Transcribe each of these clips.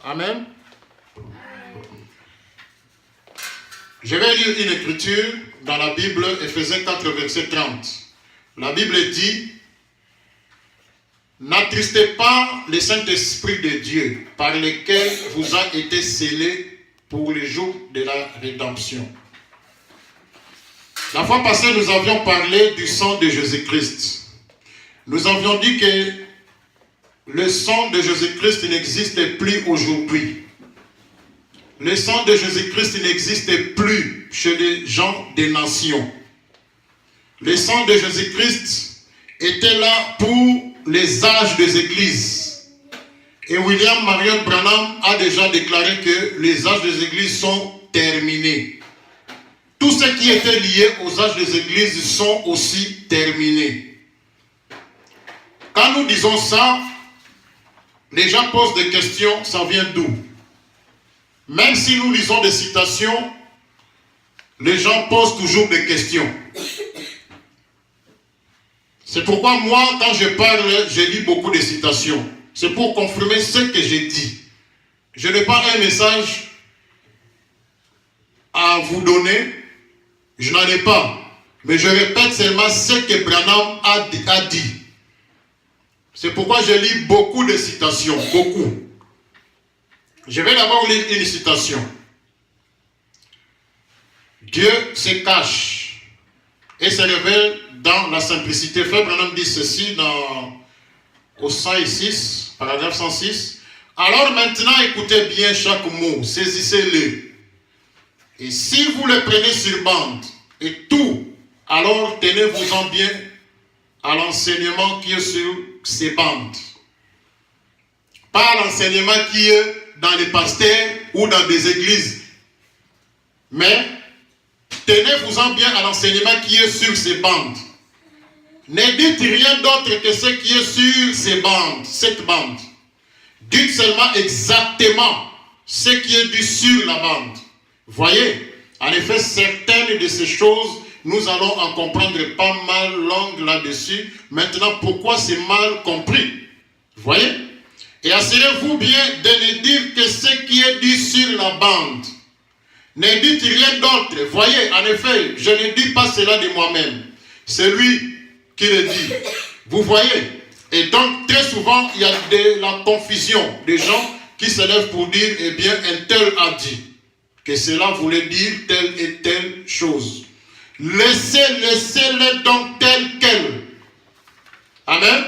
Amen. Je vais lire une écriture dans la Bible, Ephésiens 4, verset 30. La Bible dit: n'attristez pas le Saint-Esprit de Dieu, par lequel vous a été scellé pour le jour de la rédemption. La fois passée, nous avions parlé du sang de Jésus-Christ. Nous avions dit que le sang de Jésus-Christ n'existe plus aujourd'hui. Le sang de Jésus-Christ n'existe plus chez les gens des nations. Le sang de Jésus-Christ était là pour les âges des églises. Et William Marion Branham a déjà déclaré que les âges des églises sont terminés. Tout ce qui était lié aux âges des églises sont aussi terminés. Quand nous disons ça, les gens posent des questions, ça vient d'où? Même si nous lisons des citations, les gens posent toujours des questions. C'est pourquoi moi, quand je parle, je lis beaucoup de citations. C'est pour confirmer ce que j'ai dit. Je n'ai pas un message à vous donner. Je n'en ai pas. Mais je répète seulement ce que Branham a dit. C'est pourquoi je lis beaucoup de citations. Beaucoup. Je vais d'abord lire une citation. Dieu se cache et se révèle dans la simplicité. Frère Branham dit ceci au 106, paragraphe 106. Alors maintenant, écoutez bien chaque mot, saisissez-le. Et si vous le prenez sur bande et tout, alors tenez-vous-en bien à l'enseignement qui est sur ces bandes. Pas l'enseignement qui est dans les pasteurs ou dans des églises. Mais tenez-vous-en bien à l'enseignement qui est sur ces bandes. Ne dites rien d'autre que ce qui est sur ces bandes, cette bande. Dites seulement exactement ce qui est dit sur la bande. Voyez, en effet, certaines de ces choses, nous allons en comprendre pas mal longue là-dessus. Maintenant, pourquoi c'est mal compris? Voyez? Et assurez-vous bien de ne dire que ce qui est dit sur la bande. Ne dites rien d'autre. Voyez, en effet, je ne dis pas cela de moi-même. C'est lui qui le dit. Vous voyez? Et donc, très souvent, il y a de la confusion. Des gens qui se lèvent pour dire, eh bien, un tel a dit que cela voulait dire telle et telle chose. Laissez-le donc tel quel. Amen.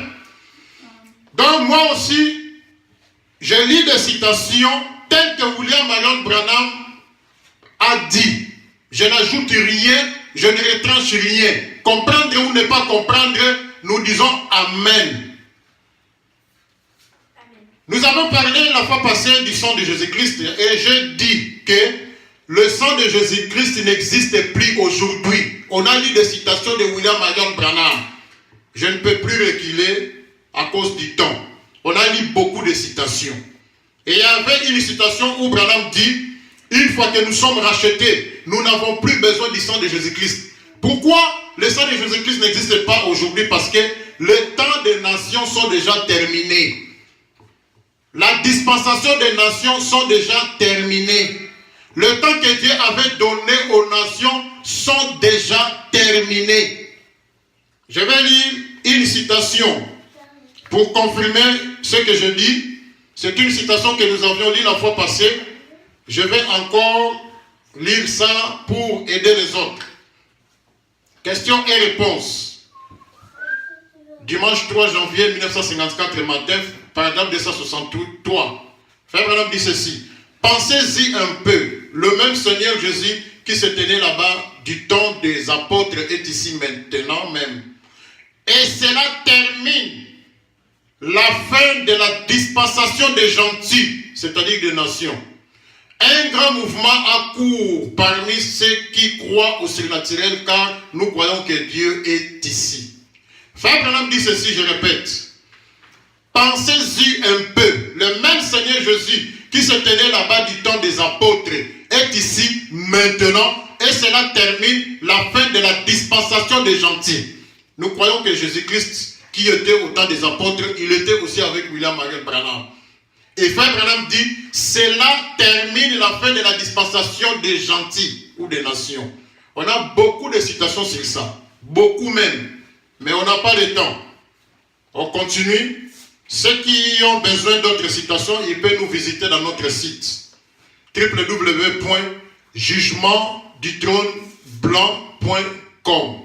Donc, moi aussi, je lis des citations telles que William Marion Branham a dit. Je n'ajoute rien, je ne retranche rien. Comprendre ou ne pas comprendre, nous disons Amen. Nous avons parlé la fois passée du sang de Jésus-Christ et j'ai dit que le sang de Jésus-Christ n'existe plus aujourd'hui. On a lu des citations de William Marion Branham. Je ne peux plus reculer à cause du temps. On a lu beaucoup de citations. Et il y avait une citation où Branham dit: une fois que nous sommes rachetés, nous n'avons plus besoin du sang de Jésus-Christ. Pourquoi le sang de Jésus-Christ n'existe pas aujourd'hui? Parce que les temps des nations sont déjà terminés. La dispensation des nations sont déjà terminées. Le temps que Dieu avait donné aux nations sont déjà terminés. Je vais lire une citation pour confirmer ce que je dis. C'est une citation que nous avions lue la fois passée. Je vais encore lire ça pour aider les autres. Questions et réponses. Dimanche 3 janvier 1954, matin, paragraphe 263. Frère Branham dit ceci: pensez-y un peu. Le même Seigneur Jésus qui se tenait là-bas du temps des apôtres est ici maintenant même. Et cela termine la fin de la dispensation des gentils, c'est-à-dire des nations. Un grand mouvement accourt parmi ceux qui croient au surnaturel, car nous croyons que Dieu est ici. Frère Branham dit ceci, je répète. Pensez-y un peu. Le même Seigneur Jésus qui se tenait là-bas du temps des apôtres est ici maintenant, et cela termine la fin de la dispensation des gentils. Nous croyons que Jésus-Christ, qui était au temps des apôtres, il était aussi avec William Marion Branham. Et Frère Branham dit, cela termine la fin de la dispensation des gentils ou des nations. On a beaucoup de citations sur ça, beaucoup même, mais on n'a pas le temps. On continue. Ceux qui ont besoin d'autres citations, ils peuvent nous visiter dans notre site www.jugementdutroneblanc.com.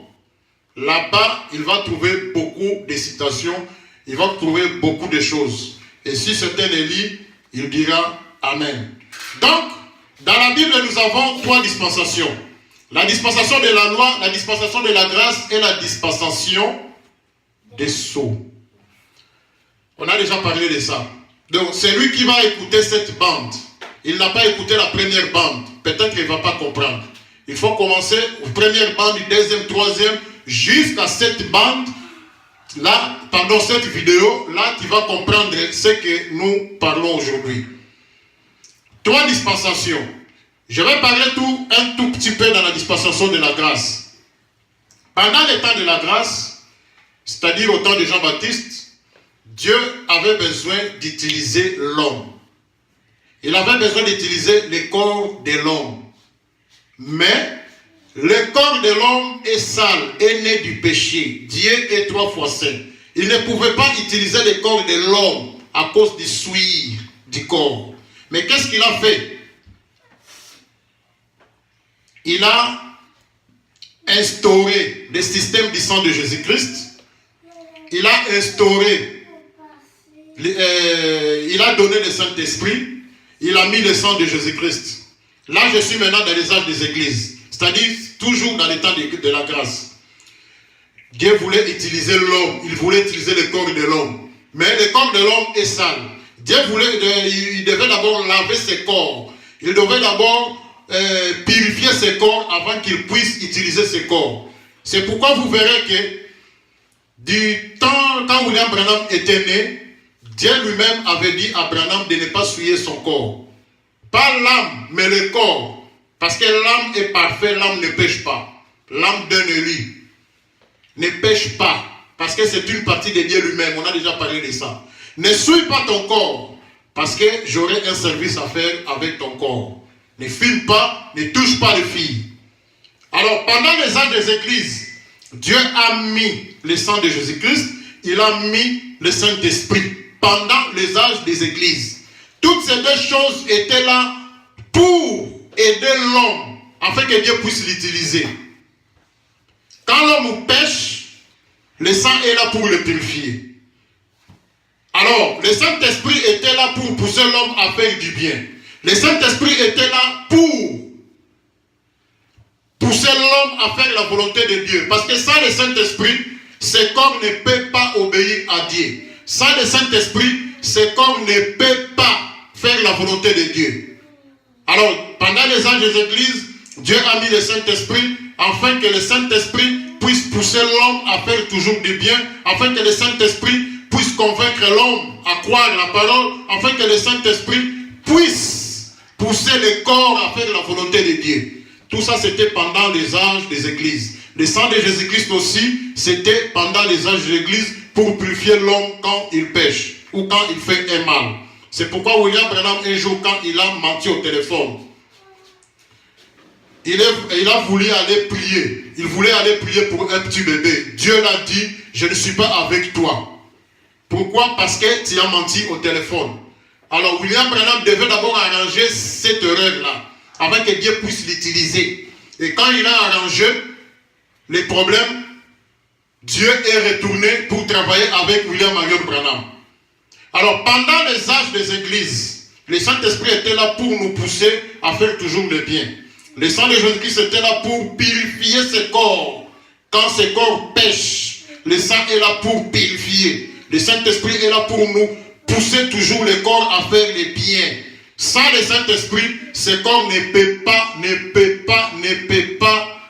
Là-bas, il va trouver beaucoup de citations, il va trouver beaucoup de choses. Et si certains les lit, il dira Amen. Donc, dans la Bible, nous avons 3 dispensations. La dispensation de la loi, la dispensation de la grâce et la dispensation des sceaux. On a déjà parlé de ça. Donc, celui qui va écouter cette bande, il n'a pas écouté la première bande. Peut-être qu'il ne va pas comprendre. Il faut commencer aux premières bandes, deuxième, troisième, jusqu'à cette bande. Là, pendant cette vidéo, là, tu vas comprendre ce que nous parlons aujourd'hui. 3 dispensations. Je vais parler un tout petit peu dans la dispensation de la grâce. Pendant le temps de la grâce, c'est-à-dire au temps de Jean-Baptiste, Dieu avait besoin d'utiliser l'homme. Il avait besoin d'utiliser le corps de l'homme. Mais le corps de l'homme est sale, est né du péché. Dieu est 3 fois saint. Il ne pouvait pas utiliser le corps de l'homme à cause du souillure du corps. Mais qu'est-ce qu'il a fait? Il a instauré le système du sang de Jésus-Christ. Il a instauré, il a donné le Saint-Esprit. Il a mis le sang de Jésus-Christ. Là, je suis maintenant dans les âges des églises. C'est-à-dire, toujours dans les temps de la grâce. Dieu voulait utiliser l'homme. Il voulait utiliser le corps de l'homme. Mais le corps de l'homme est sale. Dieu il devait d'abord laver ses corps. Il devait d'abord purifier ses corps avant qu'il puisse utiliser ses corps. C'est pourquoi vous verrez que du temps quand William Branham était né, Dieu lui-même avait dit à Branham de ne pas souiller son corps. Pas l'âme, mais le corps. Parce que l'âme est parfaite, l'âme ne pêche pas. L'âme d'un élu ne pêche pas. Parce que c'est une partie de Dieu lui-même. On a déjà parlé de ça. Ne souille pas ton corps. Parce que j'aurai un service à faire avec ton corps. Ne fume pas, ne touche pas les filles. Alors, pendant les âges des églises, Dieu a mis le sang de Jésus-Christ. Il a mis le Saint-Esprit. Pendant les âges des églises. Toutes ces 2 choses étaient là pour aider l'homme, afin que Dieu puisse l'utiliser. Quand l'homme pêche, le sang est là pour le purifier. Alors, le Saint-Esprit était là pour pousser l'homme à faire du bien. Le Saint-Esprit était là pour pousser l'homme à faire la volonté de Dieu. Parce que sans le Saint-Esprit, ce corps ne peut pas obéir à Dieu. Sans le Saint-Esprit, ce corps ne peut pas faire la volonté de Dieu. Alors, pendant les âges des églises, Dieu a mis le Saint-Esprit afin que le Saint-Esprit puisse pousser l'homme à faire toujours du bien, afin que le Saint-Esprit puisse convaincre l'homme à croire la parole, afin que le Saint-Esprit puisse pousser le corps à faire la volonté de Dieu. Tout ça, c'était pendant les âges des églises. Le sang de Jésus-Christ aussi, c'était pendant les âges de l'église pour purifier l'homme quand il pêche ou quand il fait un mal. C'est pourquoi William Branham, un jour, quand il a menti au téléphone, il a voulu aller prier. Il voulait aller prier pour un petit bébé. Dieu l'a dit, je ne suis pas avec toi. Pourquoi? Parce que tu as menti au téléphone. Alors William Branham devait d'abord arranger cette erreur-là, afin que Dieu puisse l'utiliser. Et quand il a arrangé les problèmes, Dieu est retourné pour travailler avec William Marion Branham. Alors pendant les âges des églises, le Saint-Esprit était là pour nous pousser à faire toujours le bien. Le sang de Jésus-Christ était là pour purifier ce corps. Quand ce corps pêche, le sang est là pour purifier. Le Saint-Esprit est là pour nous pousser toujours le corps à faire le bien. Sans le Saint-Esprit, ce corps ne peut pas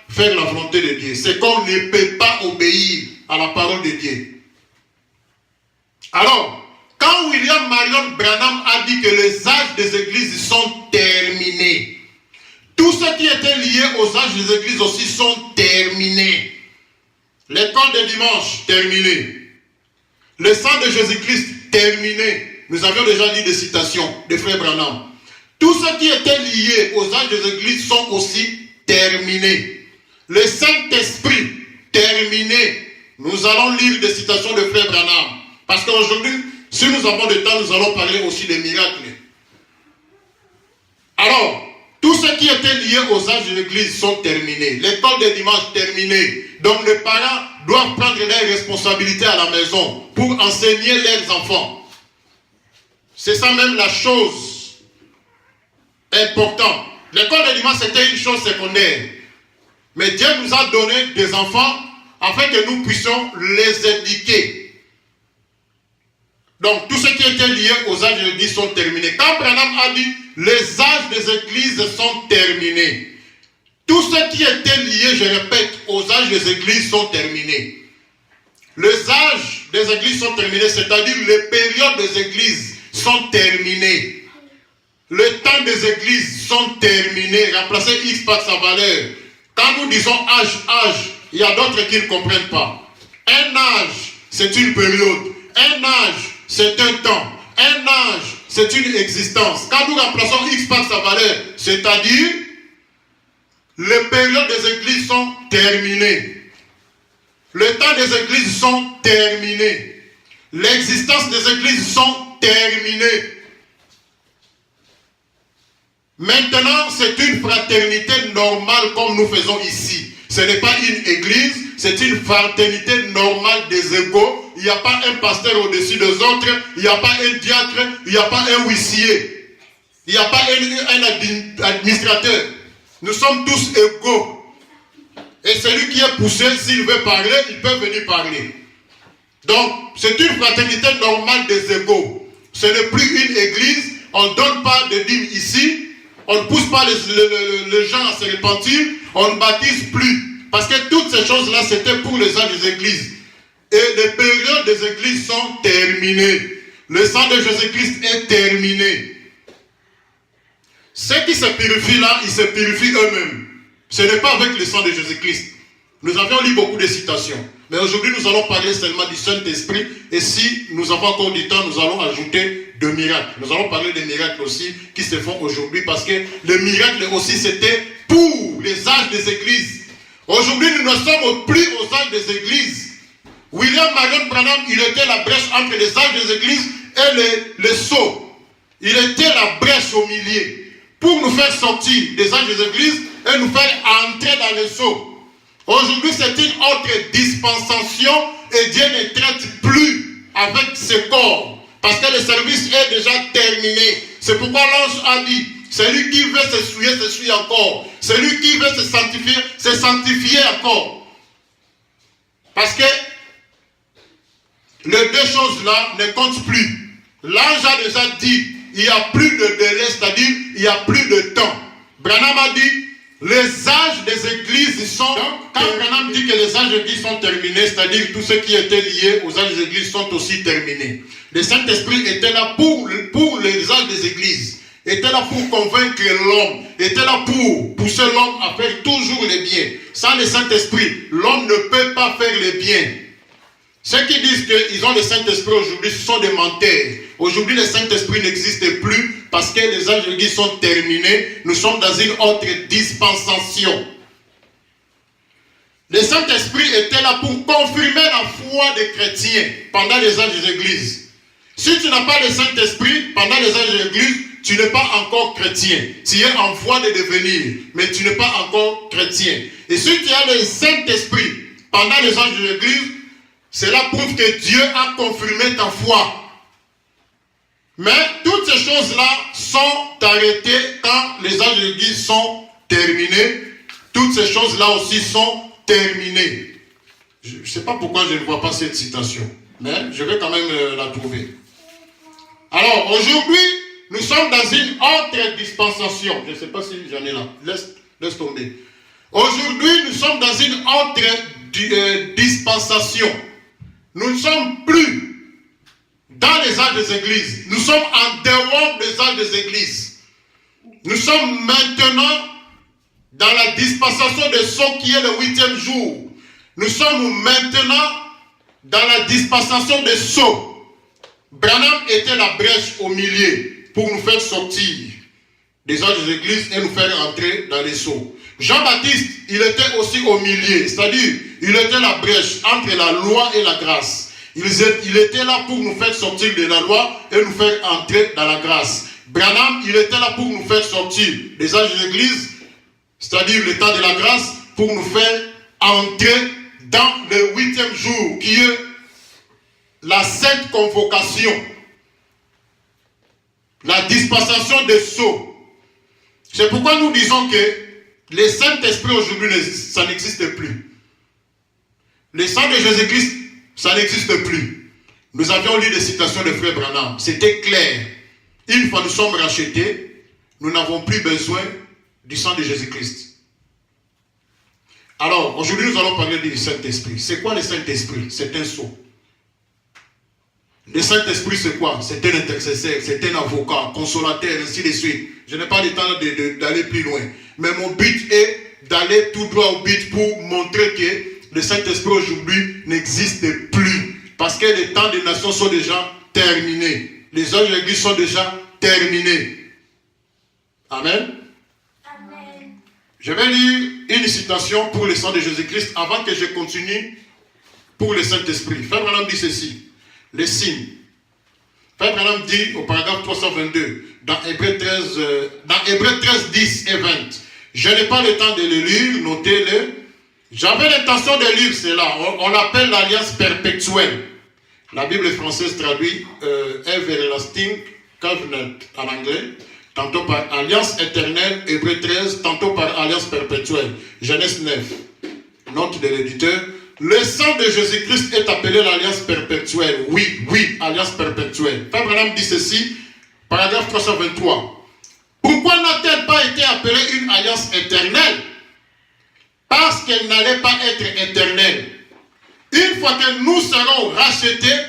faire la volonté de Dieu. Ce corps ne peut pas obéir à la parole de Dieu. Alors, quand William Marion Branham a dit que les âges des églises sont terminés, tout ce qui était lié aux âges des églises aussi sont terminés. L'école de dimanche, terminé. Le sang de Jésus-Christ, terminé. Nous avions déjà lu des citations de Frère Branham. Tout ce qui était lié aux âges des églises sont aussi terminés. Le Saint-Esprit, terminé. Nous allons lire des citations de Frère Branham. Parce qu'aujourd'hui, si nous avons du temps, nous allons parler aussi des miracles. Alors, tout ce qui était lié aux âges de l'église sont terminés. L'école des dimanches terminée. Donc les parents doivent prendre leurs responsabilités à la maison pour enseigner leurs enfants. C'est ça même la chose importante. L'école des dimanches c'était une chose secondaire. Mais Dieu nous a donné des enfants afin que nous puissions les éduquer. Donc tout ce qui était lié aux âges de l'église sont terminés. Quand Branham a dit les âges des églises sont terminés. Tout ce qui était lié, je répète, aux âges des églises sont terminés. Les âges des églises sont terminés, c'est-à-dire les périodes des églises sont terminées. Le temps des églises sont terminés. Remplacez X par sa valeur. Quand nous disons âge, il y a d'autres qui ne comprennent pas. Un âge, c'est une période. Un âge, c'est un temps. Un âge, c'est une existence. Quand nous remplaçons X par sa valeur, c'est-à-dire les périodes des églises sont terminées. Le temps des églises sont terminés. L'existence des églises sont terminées. Maintenant, c'est une fraternité normale comme nous faisons ici. Ce n'est pas une église, c'est une fraternité normale des égaux. Il n'y a pas un pasteur au-dessus des autres, il n'y a pas un diacre, il n'y a pas un huissier, il n'y a pas un administrateur. Nous sommes tous égaux. Et celui qui est poussé, s'il veut parler, il peut venir parler. Donc, c'est une fraternité normale des égaux. Ce n'est plus une église, on ne donne pas de dîmes ici, on ne pousse pas les gens à se repentir, on ne baptise plus. Parce que toutes ces choses-là, c'était pour les âges des églises. Et les périodes des églises sont terminées. Le sang de Jésus-Christ est terminé. Ceux qui se purifient là, ils se purifient eux-mêmes. Ce n'est pas avec le sang de Jésus-Christ. Nous avions lu beaucoup de citations. Mais aujourd'hui, nous allons parler seulement du Saint-Esprit. Et si nous avons encore du temps, nous allons ajouter de miracles. Nous allons parler des miracles aussi qui se font aujourd'hui. Parce que les miracles aussi, c'était pour les âges des églises. Aujourd'hui, nous ne sommes plus aux âges des églises. William Marion Branham, il était la brèche entre les âges des églises et les sceaux. Il était la brèche au milieu pour nous faire sortir des âges des églises et nous faire entrer dans les sceaux. Aujourd'hui, c'est une autre dispensation et Dieu ne traite plus avec ses corps parce que le service est déjà terminé. C'est pourquoi l'ange a dit, celui qui veut se souiller encore. Celui qui veut se sanctifier encore. Parce que les deux choses-là ne comptent plus. L'ange a déjà dit, il n'y a plus de délai, c'est-à-dire il n'y a plus de temps. Branham a dit, les âges des églises sont... Donc, quand Branham dit que les âges des églises sont terminés, c'est-à-dire tout ce qui était lié aux âges des églises sont aussi terminés. Le Saint-Esprit était là pour les âges des églises. Était là pour convaincre l'homme. Était là pour pousser l'homme à faire toujours le bien. Sans le Saint-Esprit, l'homme ne peut pas faire le bien. Ceux qui disent qu'ils ont le Saint-Esprit aujourd'hui, ce sont des menteurs. Aujourd'hui, le Saint-Esprit n'existe plus parce que les âges de l'Église sont terminés. Nous sommes dans une autre dispensation. Le Saint-Esprit était là pour confirmer la foi des chrétiens pendant les âges de l'Église. Si tu n'as pas le Saint-Esprit pendant les âges de l'Église, tu n'es pas encore chrétien. Tu es en voie de devenir, mais tu n'es pas encore chrétien. Et si tu as le Saint-Esprit pendant les âges de l'Église, cela prouve que Dieu a confirmé ta foi. Mais toutes ces choses-là sont arrêtées quand les âges de l'Église sont terminés. Toutes ces choses-là aussi sont terminées. Je ne sais pas pourquoi je ne vois pas cette citation, mais je vais quand même la trouver. Alors, aujourd'hui, nous sommes dans une autre dispensation. Je ne sais pas si j'en ai là. Laisse tomber. Aujourd'hui, nous sommes dans une autre dispensation. Nous ne sommes plus dans les âges des églises. Nous sommes en dehors des âges des églises. Nous sommes maintenant dans la dispensation de ce qui est le 8e jour. Nous sommes maintenant dans la dispensation de sceaux. Branham était la brèche au milieu pour nous faire sortir des autres églises et nous faire entrer dans les sceaux. Jean-Baptiste, il était aussi au milieu, c'est-à-dire, il était la brèche entre la loi et la grâce. Il était là pour nous faire sortir de la loi et nous faire entrer dans la grâce. Branham, il était là pour nous faire sortir des âges de l'église, c'est-à-dire l'état de la grâce, pour nous faire entrer dans le 8e jour, qui est la sainte convocation, la dispensation des sceaux. C'est pourquoi nous disons que le Saint-Esprit aujourd'hui, ça n'existe plus. Le sang de Jésus-Christ, ça n'existe plus. Nous avions lu des citations de Frère Branham. C'était clair. Une fois nous sommes rachetés, nous n'avons plus besoin du sang de Jésus-Christ. Alors, aujourd'hui, nous allons parler du Saint-Esprit. C'est quoi le Saint-Esprit? C'est un sceau. Le Saint-Esprit, c'est quoi? C'est un intercesseur, c'est un avocat, consolateur, ainsi de suite. Je n'ai pas le temps d'aller plus loin. Mais mon but est d'aller tout droit au but pour montrer que le Saint-Esprit aujourd'hui n'existe plus. Parce que les temps des nations sont déjà terminés. Les œuvres de l'Église sont déjà terminées. Amen. Amen. Je vais lire une citation pour le sang de Jésus-Christ avant que je continue pour le Saint-Esprit. Frère Branham dit ceci. Les signes. Frère Branham dit au paragraphe 322 dans Hébreux 13, 10 et 20. Je n'ai pas le temps de le lire, notez-le. J'avais l'intention de lire cela. On l'appelle l'alliance perpétuelle. La Bible française traduit Everlasting Covenant en anglais, tantôt par alliance éternelle, Hébreux 13, tantôt par alliance perpétuelle. Genèse 9. Note de l'éditeur. Le sang de Jésus-Christ est appelé l'alliance perpétuelle. Oui, alliance perpétuelle. Frère Branham dit ceci, paragraphe 323. Pourquoi n'a-t-elle pas été appelée une alliance éternelle? Parce qu'elle n'allait pas être éternelle. Une fois que nous serons rachetés,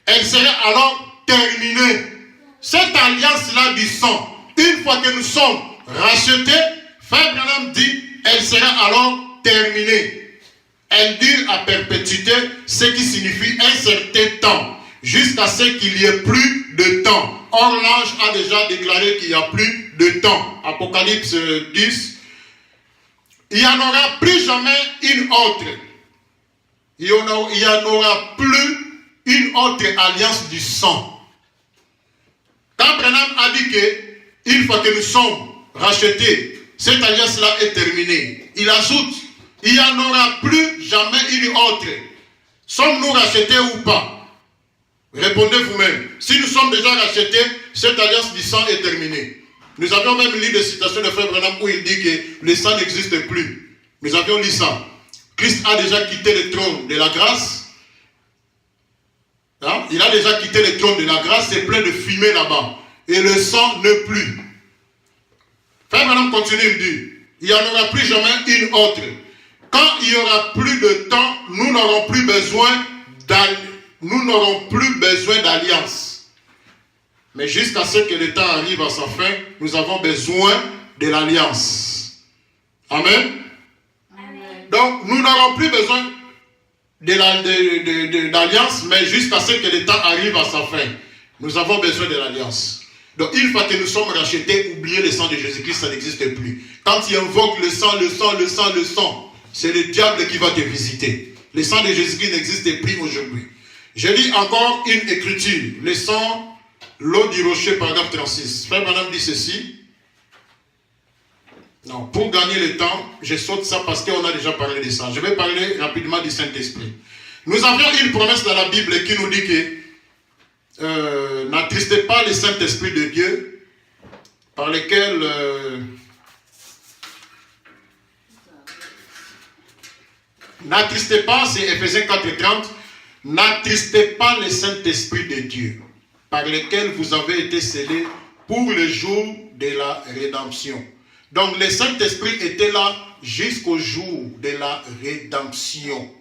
elle sera alors terminée. Cette alliance-là du sang, une fois que nous sommes rachetés, Frère Branham dit, elle sera alors terminée. Elle dure à perpétuité, ce qui signifie un certain temps, jusqu'à ce qu'il n'y ait plus de temps. Or, l'ange a déjà déclaré qu'il n'y a plus de temps. Apocalypse 10. Il n'y en aura plus jamais une autre. Il n'y en aura plus une autre alliance du sang. Quand Branham a dit que, une fois que nous sommes rachetés, cette alliance-là est terminée. Il ajoute, il n'y en aura plus jamais une autre. Sommes-nous rachetés ou pas? Répondez vous-même. Si nous sommes déjà rachetés, cette alliance du sang est terminée. Nous avions même lu des citations de Frère Branham où il dit que le sang n'existe plus. Nous avions lu ça. Christ a déjà quitté le trône de la grâce. Hein? Il a déjà quitté le trône de la grâce, c'est plein de fumée là-bas. Et le sang ne plus. Frère Branham continue, il dit, il n'y en aura plus jamais une autre. Quand il n'y aura plus de temps, nous n'aurons plus besoin d'alliance. Mais jusqu'à ce que le temps arrive à sa fin, nous avons besoin de l'alliance. Amen. Amen. Donc, nous n'aurons plus besoin d'alliance, mais jusqu'à ce que le temps arrive à sa fin. Nous avons besoin de l'alliance. Donc, une fois que nous sommes rachetés, oubliez le sang de Jésus-Christ, ça n'existe plus. Quand il invoque le sang, c'est le diable qui va te visiter. Le sang de Jésus-Christ n'existe plus aujourd'hui. Je lis encore une écriture. Le sang, l'eau du rocher, paragraphe 36. Frère Branham dit ceci. Non, pour gagner le temps, je saute ça parce qu'on a déjà parlé de ça. Je vais parler rapidement du Saint-Esprit. Nous avions une promesse dans la Bible qui nous dit que n'attristez pas le Saint-Esprit de Dieu par lequel... n'attristez pas, c'est Éphésiens 4:30. N'attristez pas le Saint-Esprit de Dieu par lequel vous avez été scellés pour le jour de la rédemption. Donc le Saint-Esprit était là jusqu'au jour de la rédemption.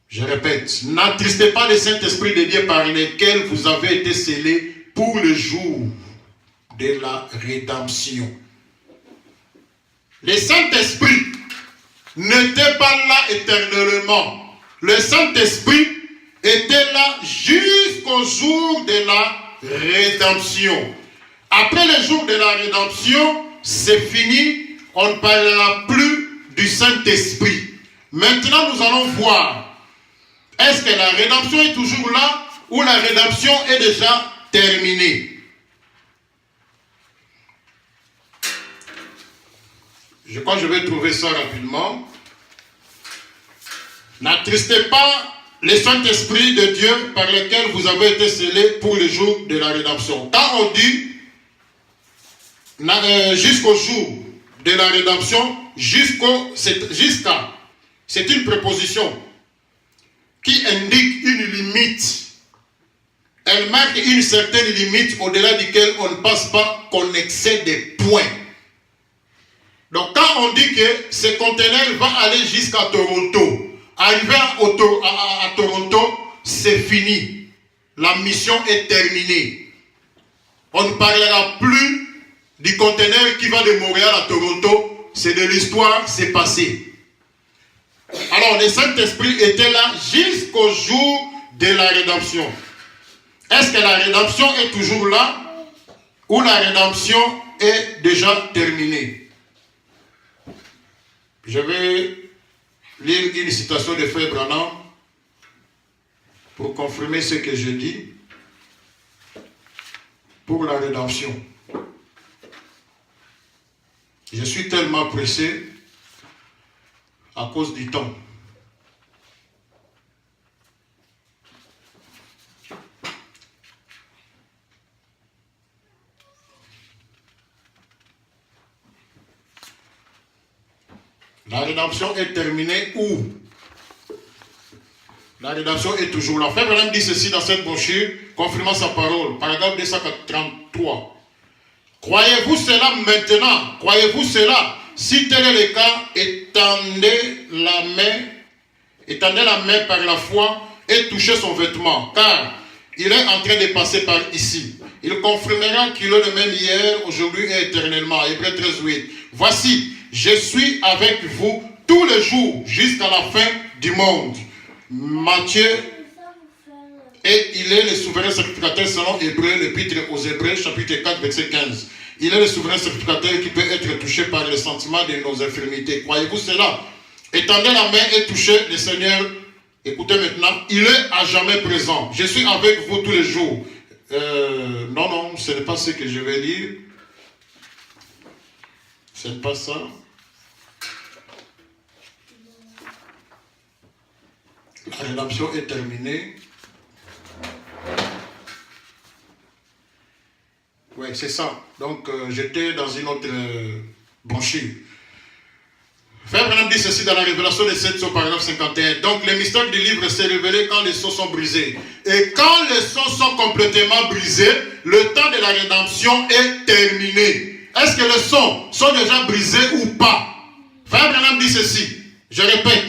Je répète, n'attristez pas le Saint-Esprit de Dieu par lequel vous avez été scellés pour le jour de la rédemption. Le Saint-Esprit n'était pas là éternellement. Le Saint-Esprit était là jusqu'au jour de la rédemption. Après le jour de la rédemption, c'est fini, on ne parlera plus du Saint-Esprit. Maintenant, nous allons voir, est-ce que la rédemption est toujours là ou la rédemption est déjà terminée? Je crois que je vais trouver ça rapidement. N'attristez pas le Saint-Esprit de Dieu par lequel vous avez été scellés pour le jour de la rédemption. Quand on dit jusqu'au jour de la rédemption, jusqu'à, c'est une préposition qui indique une limite. Elle marque une certaine limite au-delà duquel on ne passe pas, qu'on excède des points. Donc quand on dit que ce conteneur va aller jusqu'à Toronto, arrivé à Toronto, c'est fini. La mission est terminée. On ne parlera plus du conteneur qui va de Montréal à Toronto. C'est de l'histoire, c'est passé. Alors le Saint-Esprit était là jusqu'au jour de la rédemption. Est-ce que la rédemption est toujours là ou la rédemption est déjà terminée? Je vais lire une citation de Frère Branham pour confirmer ce que je dis pour la rédemption. Je suis tellement pressé à cause du temps. La rédemption est terminée où? La rédemption est toujours là. Frère Branham dit ceci dans cette brochure, confirmant sa parole, paragraphe 233. Croyez-vous cela maintenant? Croyez-vous cela? Si tel est le cas, étendez la main par la foi et touchez son vêtement, car il est en train de passer par ici. Il confirmera qu'il est le même hier, aujourd'hui et éternellement. Hébreux 13:8. Voici, je suis avec vous tous les jours jusqu'à la fin du monde. Matthieu, et il est le souverain sacrificateur selon Hébreux, l'épître aux Hébreux, chapitre 4, verset 15. Il est le souverain sacrificateur qui peut être touché par le sentiment de nos infirmités. Croyez-vous cela? Étendez la main et touchez le Seigneur. Écoutez maintenant, il est à jamais présent. Je suis avec vous tous les jours. Non, ce n'est pas ce que je vais lire. Ce n'est pas ça. La rédemption est terminée. Oui, c'est ça. Donc, j'étais dans une autre brochure. Frère Branham dit ceci dans la révélation des 7 au paragraphe 51. Donc, le mystère du livre s'est révélé quand les sceaux sont brisés. Et quand les sceaux sont complètement brisés, le temps de la rédemption est terminé. Est-ce que les sceaux sont déjà brisés ou pas? Frère Branham dit ceci. Je répète.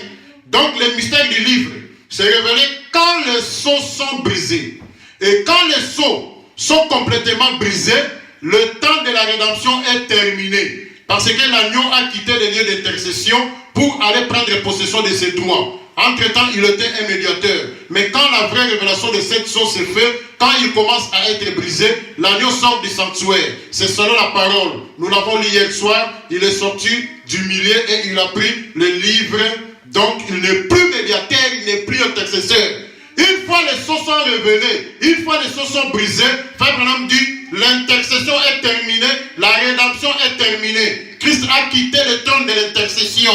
Donc, le mystère du livre s'est révélé quand les sceaux sont brisés. Et quand les sceaux sont complètement brisés, le temps de la rédemption est terminé. Parce que l'agneau a quitté les lieux d'intercession pour aller prendre possession de ses droits. Entre-temps, il était un médiateur. Mais quand la vraie révélation de cette chose se fait, quand il commence à être brisé, l'agneau sort du sanctuaire. C'est selon la parole. Nous l'avons lu hier soir. Il est sorti du milieu et il a pris le livre. Donc, il n'est plus médiateur, il n'est plus intercesseur. Une fois les sceaux sont révélés, une fois les sceaux sont brisés, Frère Branham dit, l'intercession est terminée, la rédemption est terminée. Christ a quitté le trône de l'intercession.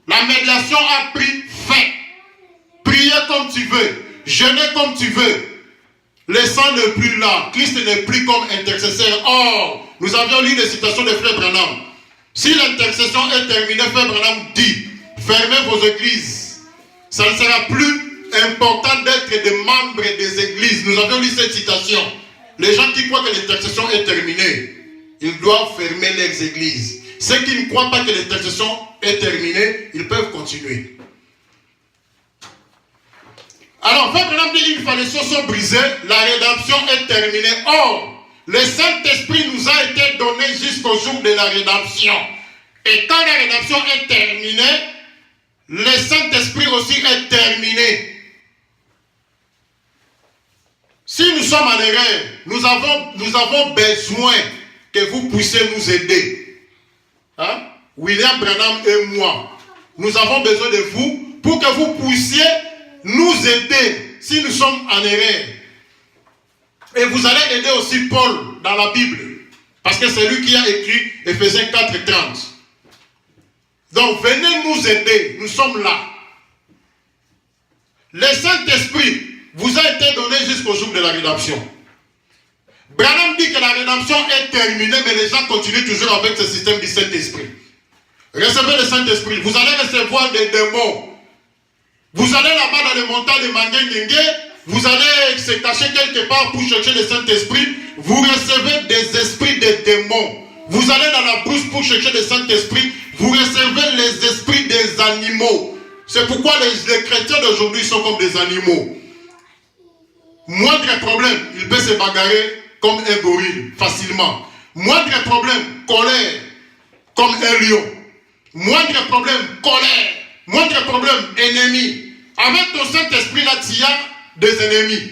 La médiation a pris fin. Priez comme tu veux, jeûnez comme tu veux. Le sang n'est plus là, Christ n'est plus comme intercesseur. Or, nous avions lu les citations de Frère Branham. Si l'intercession est terminée, Frère Branham dit, fermez vos églises. Ça ne sera plus important d'être des membres des églises. Nous avons lu cette citation. Les gens qui croient que l'intercession est terminée, ils doivent fermer leurs églises. Ceux qui ne croient pas que l'intercession est terminée, ils peuvent continuer. Alors, Frère Branham dit une fois les sceaux sont brisés, la rédemption est terminée. Or, le Saint-Esprit nous a été donné jusqu'au jour de la rédemption. Et quand la rédemption est terminée, le Saint-Esprit aussi est terminé. sommes en erreur, nous avons besoin que vous puissiez nous aider. Hein? William Branham et moi, nous avons besoin de vous pour que vous puissiez nous aider si nous sommes en erreur. Et vous allez aider aussi Paul dans la Bible, parce que c'est lui qui a écrit Ephésiens 4:30. Donc venez nous aider, nous sommes là. Le Saint-Esprit vous a été donné jusqu'au jour de la rédemption. Branham dit que la rédemption est terminée, mais les gens continuent toujours avec ce système du Saint-Esprit. Recevez le Saint-Esprit, vous allez recevoir des démons. Vous allez là-bas dans les montagnes de Mangengengue, vous allez se cacher quelque part pour chercher le Saint-Esprit, vous recevez des esprits de démons. Vous allez dans la brousse pour chercher le Saint-Esprit, vous recevez les esprits des animaux. C'est pourquoi les chrétiens d'aujourd'hui sont comme des animaux. Moindre problème, il peut se bagarrer comme un gorille, facilement. Moindre problème, colère, comme un lion. Moindre problème, colère. Moindre problème, ennemi. Avec ton Saint-Esprit là, tu as des ennemis.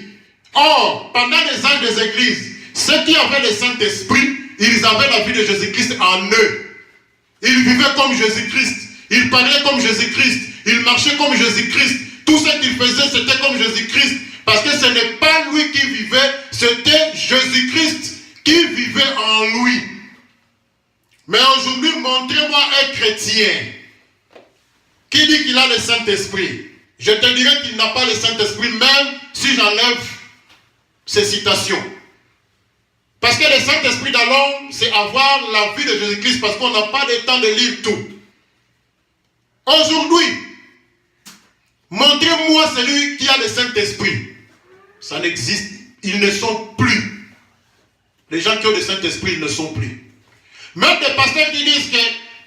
Or, pendant les âges des églises, ceux qui avaient le Saint-Esprit, ils avaient la vie de Jésus-Christ en eux. Ils vivaient comme Jésus-Christ. Ils parlaient comme Jésus-Christ. Ils marchaient comme Jésus-Christ. Tout ce qu'ils faisaient, c'était comme Jésus-Christ. Parce que ce n'est pas lui qui vivait, c'était Jésus-Christ qui vivait en lui. Mais aujourd'hui, montrez-moi un chrétien qui dit qu'il a le Saint-Esprit. Je te dirais qu'il n'a pas le Saint-Esprit, même si j'enlève ces citations. Parce que le Saint-Esprit dans l'homme, c'est avoir la vie de Jésus-Christ, parce qu'on n'a pas le temps de lire tout. Aujourd'hui, montrez-moi celui qui a le Saint-Esprit. Ça n'existe, ils ne sont plus. Les gens qui ont le Saint-Esprit, ils ne sont plus. Même des pasteurs qui disent que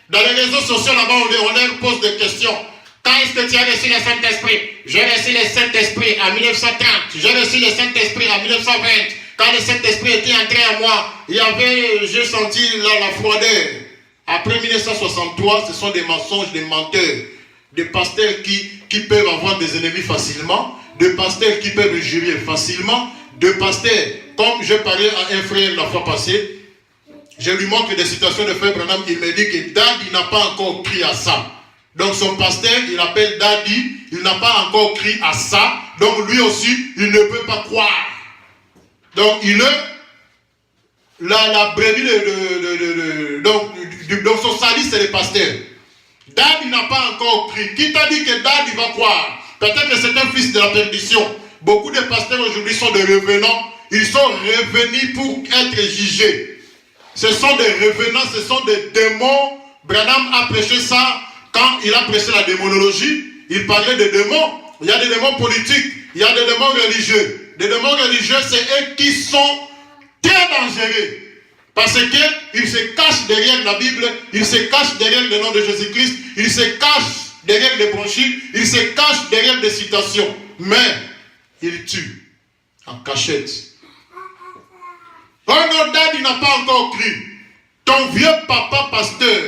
dans les réseaux sociaux, là-bas, on leur pose des questions. Quand est-ce que tu as reçu le Saint-Esprit? J'ai reçu le Saint-Esprit en 1930. J'ai reçu le Saint-Esprit en 1920. Quand le Saint-Esprit était entré à moi, j'ai senti la froideur. Après 1963, ce sont des mensonges, des menteurs. Des pasteurs qui peuvent avoir des ennemis facilement. Des pasteurs qui peuvent jurer facilement. Des pasteurs, comme je parlais à un frère la fois passée, je lui montre des citations de frère Branham, il me dit que Daddy n'a pas encore crié à ça. Donc son pasteur, il appelle Daddy, il n'a pas encore crié à ça. Donc lui aussi, il ne peut pas croire. Donc il est la brebis donc son salut, c'est le pasteur. Daddy n'a pas encore crié. Qui t'a dit que Daddy va croire? Peut-être que c'est un fils de la perdition. Beaucoup de pasteurs aujourd'hui sont des revenants. Ils sont revenus pour être jugés. Ce sont des revenants, ce sont des démons. Branham a prêché ça quand il a prêché la démonologie. Il parlait des démons. Il y a des démons politiques, il y a des démons religieux. Les démons religieux, c'est eux qui sont très dangereux. Parce qu'ils se cachent derrière la Bible, ils se cachent derrière le nom de Jésus-Christ, ils se cachent derrière les branchies, ils se cachent derrière des citations. Mais ils tuent en cachette. Oh non, Daddy n'a pas encore cru. Ton vieux papa pasteur,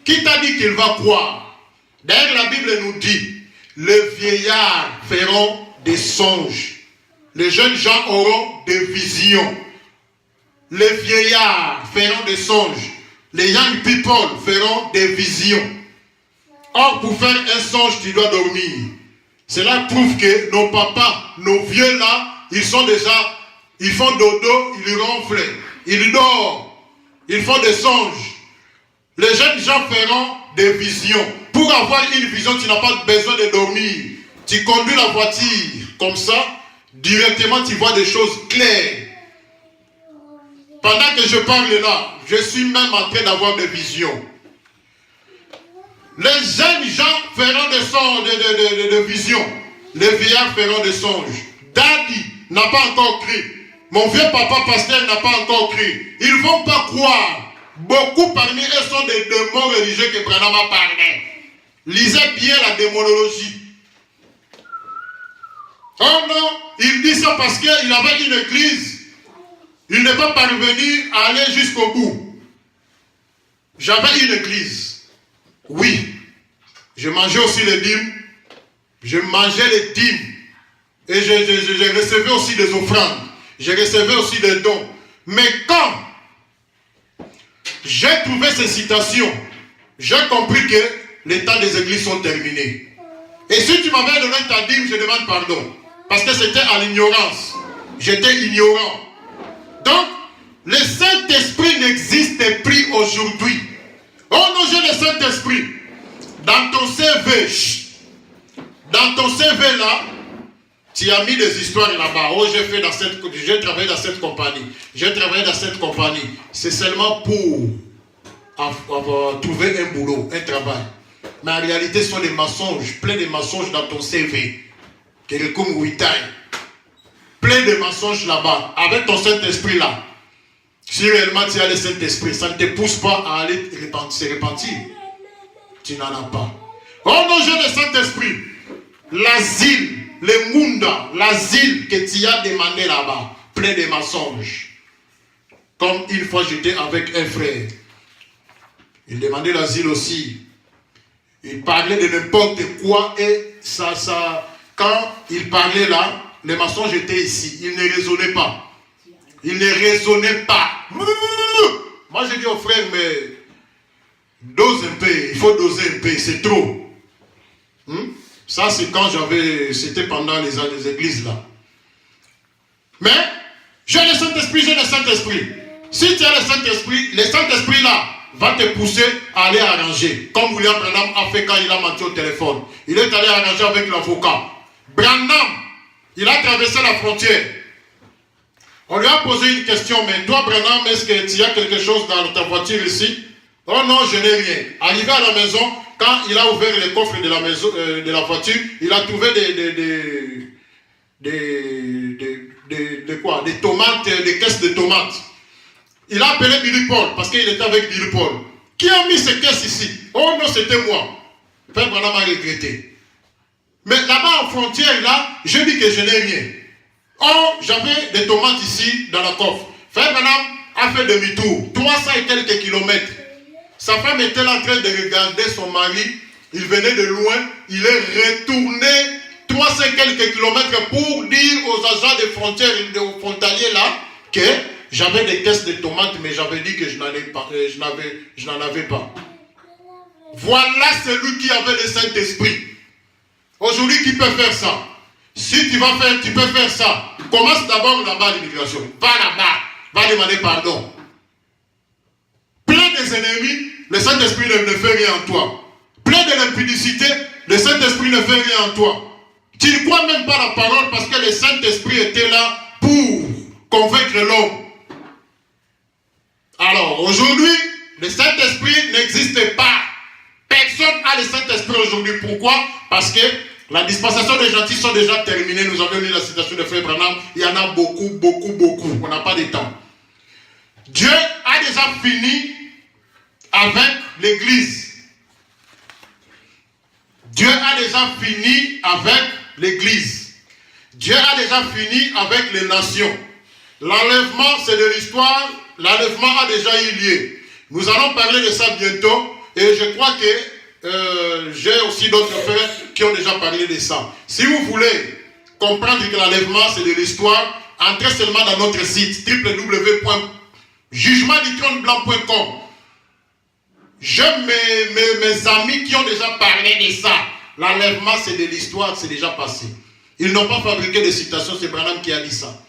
qui t'a dit qu'il va croire? D'ailleurs, la Bible nous dit, les vieillards feront des songes. Les jeunes gens auront des visions. Les vieillards feront des songes. Les young people feront des visions. Or, pour faire un songe, tu dois dormir. Cela prouve que nos papas, nos vieux là, ils sont déjà... Ils font dodo, ils ronflent, ils dorment, ils font des songes. Les jeunes gens feront des visions. Pour avoir une vision, tu n'as pas besoin de dormir. Tu conduis la voiture comme ça, directement tu vois des choses claires. Pendant que je parle là, je suis même en train d'avoir des visions. Les jeunes gens feront des songes, de visions. Les vieillards feront des songes. Daddy n'a pas encore cru. Mon vieux papa pasteur n'a pas encore cru. Ils ne vont pas croire. Beaucoup parmi eux sont des démons religieux que Branham a parlé. Lisez bien la démonologie. Oh non, il dit ça parce qu'il avait une église. Il n'est pas parvenu à aller jusqu'au bout. J'avais une église. Oui. Je mangeais aussi les dîmes. Je mangeais les dîmes. Et je recevais aussi des offrandes. je recevais aussi des dons. Mais quand j'ai trouvé ces citations, j'ai compris que les temps des églises sont terminés. Et si tu m'avais donné ta dîme, je demande pardon. Parce que c'était à l'ignorance. J'étais ignorant. Donc, le Saint-Esprit n'existe plus aujourd'hui. Oh non, j'ai le Saint-Esprit. Dans ton CV, dans ton CV là, tu as mis des histoires là-bas. Oh, j'ai travaillé dans cette compagnie. J'ai travaillé dans cette compagnie. C'est seulement pour trouver un boulot, un travail. Mais en réalité, ce sont des mensonges, plein de mensonges dans ton CV. Plein de mensonges là-bas. Avec ton Saint-Esprit là. Si réellement tu as le Saint-Esprit, ça ne te pousse pas à aller se repentir. Tu n'en as pas. Oh non, j'ai le Saint-Esprit. L'asile, le Munda, l'asile que tu as demandé là-bas, plein de mensonges. Comme une fois j'étais avec un frère. Il demandait l'asile aussi. Il parlait de n'importe quoi et quand il parlait là, les mensonges étaient ici. Il ne raisonnait pas. Il ne raisonnait pas. Moi j'ai dit au frère, mais dose un peu, il faut doser un peu, c'est trop. Ça c'est quand c'était pendant les églises là. Mais, j'ai le Saint-Esprit, j'ai le Saint-Esprit. Si tu as le Saint-Esprit là, va te pousser à aller arranger. Comme William Branham a fait quand il a menti au téléphone. Il est allé arranger avec l'avocat. Branham, il a traversé la frontière. On lui a posé une question, mais toi Branham, est-ce que tu as quelque chose dans ta voiture ici? Oh non, je n'ai rien. Arrivé à la maison, quand il a ouvert les coffres de la maison, de la voiture, il a trouvé des tomates, des caisses de tomates. Il a appelé Billy Paul, parce qu'il était avec Billy Paul. Qui a mis ces caisses ici? Oh non, c'était moi. Frère Branham a regretté. Mais là-bas en frontière, là, je dis que je n'ai rien. Oh, j'avais des tomates ici dans la coffre. Frère Branham a fait demi-tour, 300 et quelques kilomètres. Sa femme était là en train de regarder son mari. Il venait de loin. Il est retourné 300 et quelques kilomètres pour dire aux agents des frontières, aux frontaliers là, que j'avais des caisses de tomates, mais j'avais dit que je n'en avais pas. Voilà celui qui avait le Saint-Esprit. Aujourd'hui, qui peut faire ça? Si tu peux faire ça. Commence d'abord là-bas l'immigration. Va là-bas. Va demander pardon. Plein des ennemis, le Saint-Esprit ne fait rien en toi. Plein de l'impudicité, le Saint-Esprit ne fait rien en toi. Tu ne crois même pas la parole parce que le Saint-Esprit était là pour convaincre l'homme. Alors aujourd'hui, le Saint-Esprit n'existe pas. Personne n'a le Saint-Esprit aujourd'hui. Pourquoi? Parce que la dispensation des gentils sont déjà terminées. Nous avons lu la citation de Frère Branham. Il y en a beaucoup, beaucoup, beaucoup. On n'a pas de temps. Dieu a déjà fini avec l'Église. Dieu a déjà fini avec l'Église. Dieu a déjà fini avec les nations. L'enlèvement, c'est de l'histoire. L'enlèvement a déjà eu lieu. Nous allons parler de ça bientôt. Et je crois que j'ai aussi d'autres frères qui ont déjà parlé de ça. Si vous voulez comprendre que l'enlèvement, c'est de l'histoire, entrez seulement dans notre site www.jugementdutroneblanc.com. J'aime mes amis qui ont déjà parlé de ça. L'enlèvement, c'est de l'histoire, c'est déjà passé. Ils n'ont pas fabriqué des citations, c'est Branham qui a dit ça.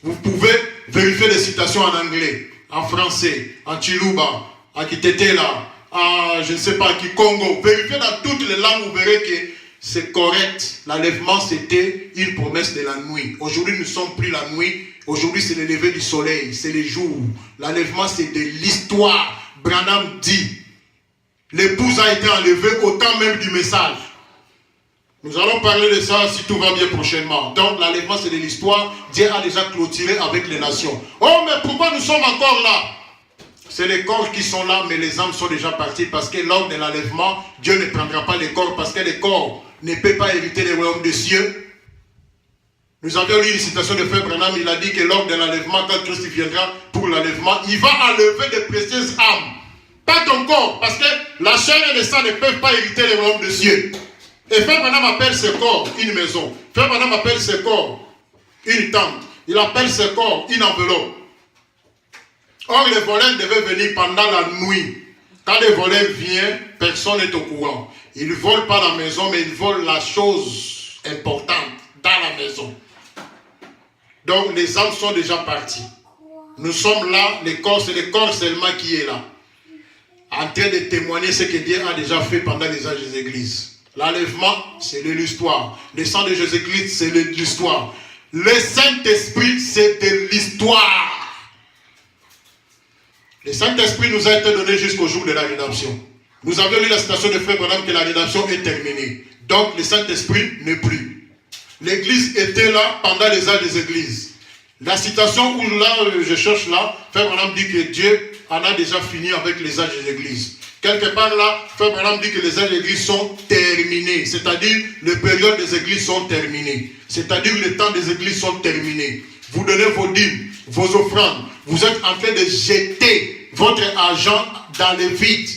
Vous pouvez vérifier des citations en anglais, en français, en Chiluba, en Kitetela, en je ne sais pas, en Kikongo. Vérifiez dans toutes les langues, vous verrez que c'est correct. L'enlèvement, c'était une promesse de la nuit. Aujourd'hui, nous ne sommes plus la nuit. Aujourd'hui, c'est le lever du soleil, c'est le jour. L'enlèvement, c'est de l'histoire. Branham dit, l'épouse a été enlevée au temps même du message. Nous allons parler de ça si tout va bien prochainement. Donc l'enlèvement c'est de l'histoire. Dieu a déjà clôturé avec les nations. Oh mais pourquoi nous sommes encore là? C'est les corps qui sont là, mais les âmes sont déjà parties parce que lors de l'enlèvement, Dieu ne prendra pas les corps parce que les corps ne peuvent pas éviter les royaumes des cieux. Nous avions lu une citation de Frère Branham, il a dit que lors de l'enlèvement, quand Christ viendra pour l'enlèvement, il va enlever de précieuses âmes. Pas ton corps, parce que la chair et le sang ne peuvent pas éviter les royaumes des cieux. Et Frère Branham appelle ce corps une maison. Frère Branham appelle ce corps une tente. Il appelle ce corps une enveloppe. Or, les voleurs devaient venir pendant la nuit. Quand les voleurs viennent, personne n'est au courant. Ils ne volent pas la maison, mais ils volent la chose importante dans la maison. Donc, les âmes sont déjà parties. Nous sommes là, c'est le corps seulement qui est là. En train de témoigner ce que Dieu a déjà fait pendant les âges des églises. L'enlèvement, c'est de l'histoire. Le sang de Jésus-Christ, c'est de l'histoire. Le Saint-Esprit, c'est de l'histoire. Le Saint-Esprit nous a été donné jusqu'au jour de la rédemption. Nous avions lu la citation de Frère Branham que la rédemption est terminée. Donc le Saint-Esprit n'est plus. L'église était là pendant les âges des églises. La citation où là, je cherche là, Frère Branham dit que Dieu en a déjà fini avec les âges des églises. Quelque part là, Frère Branham dit que les âges des églises sont terminés. C'est-à-dire, les périodes des églises sont terminées. C'est-à-dire, les temps des églises sont terminés. Vous donnez vos dîmes, vos offrandes. Vous êtes en train de jeter votre argent dans le vide.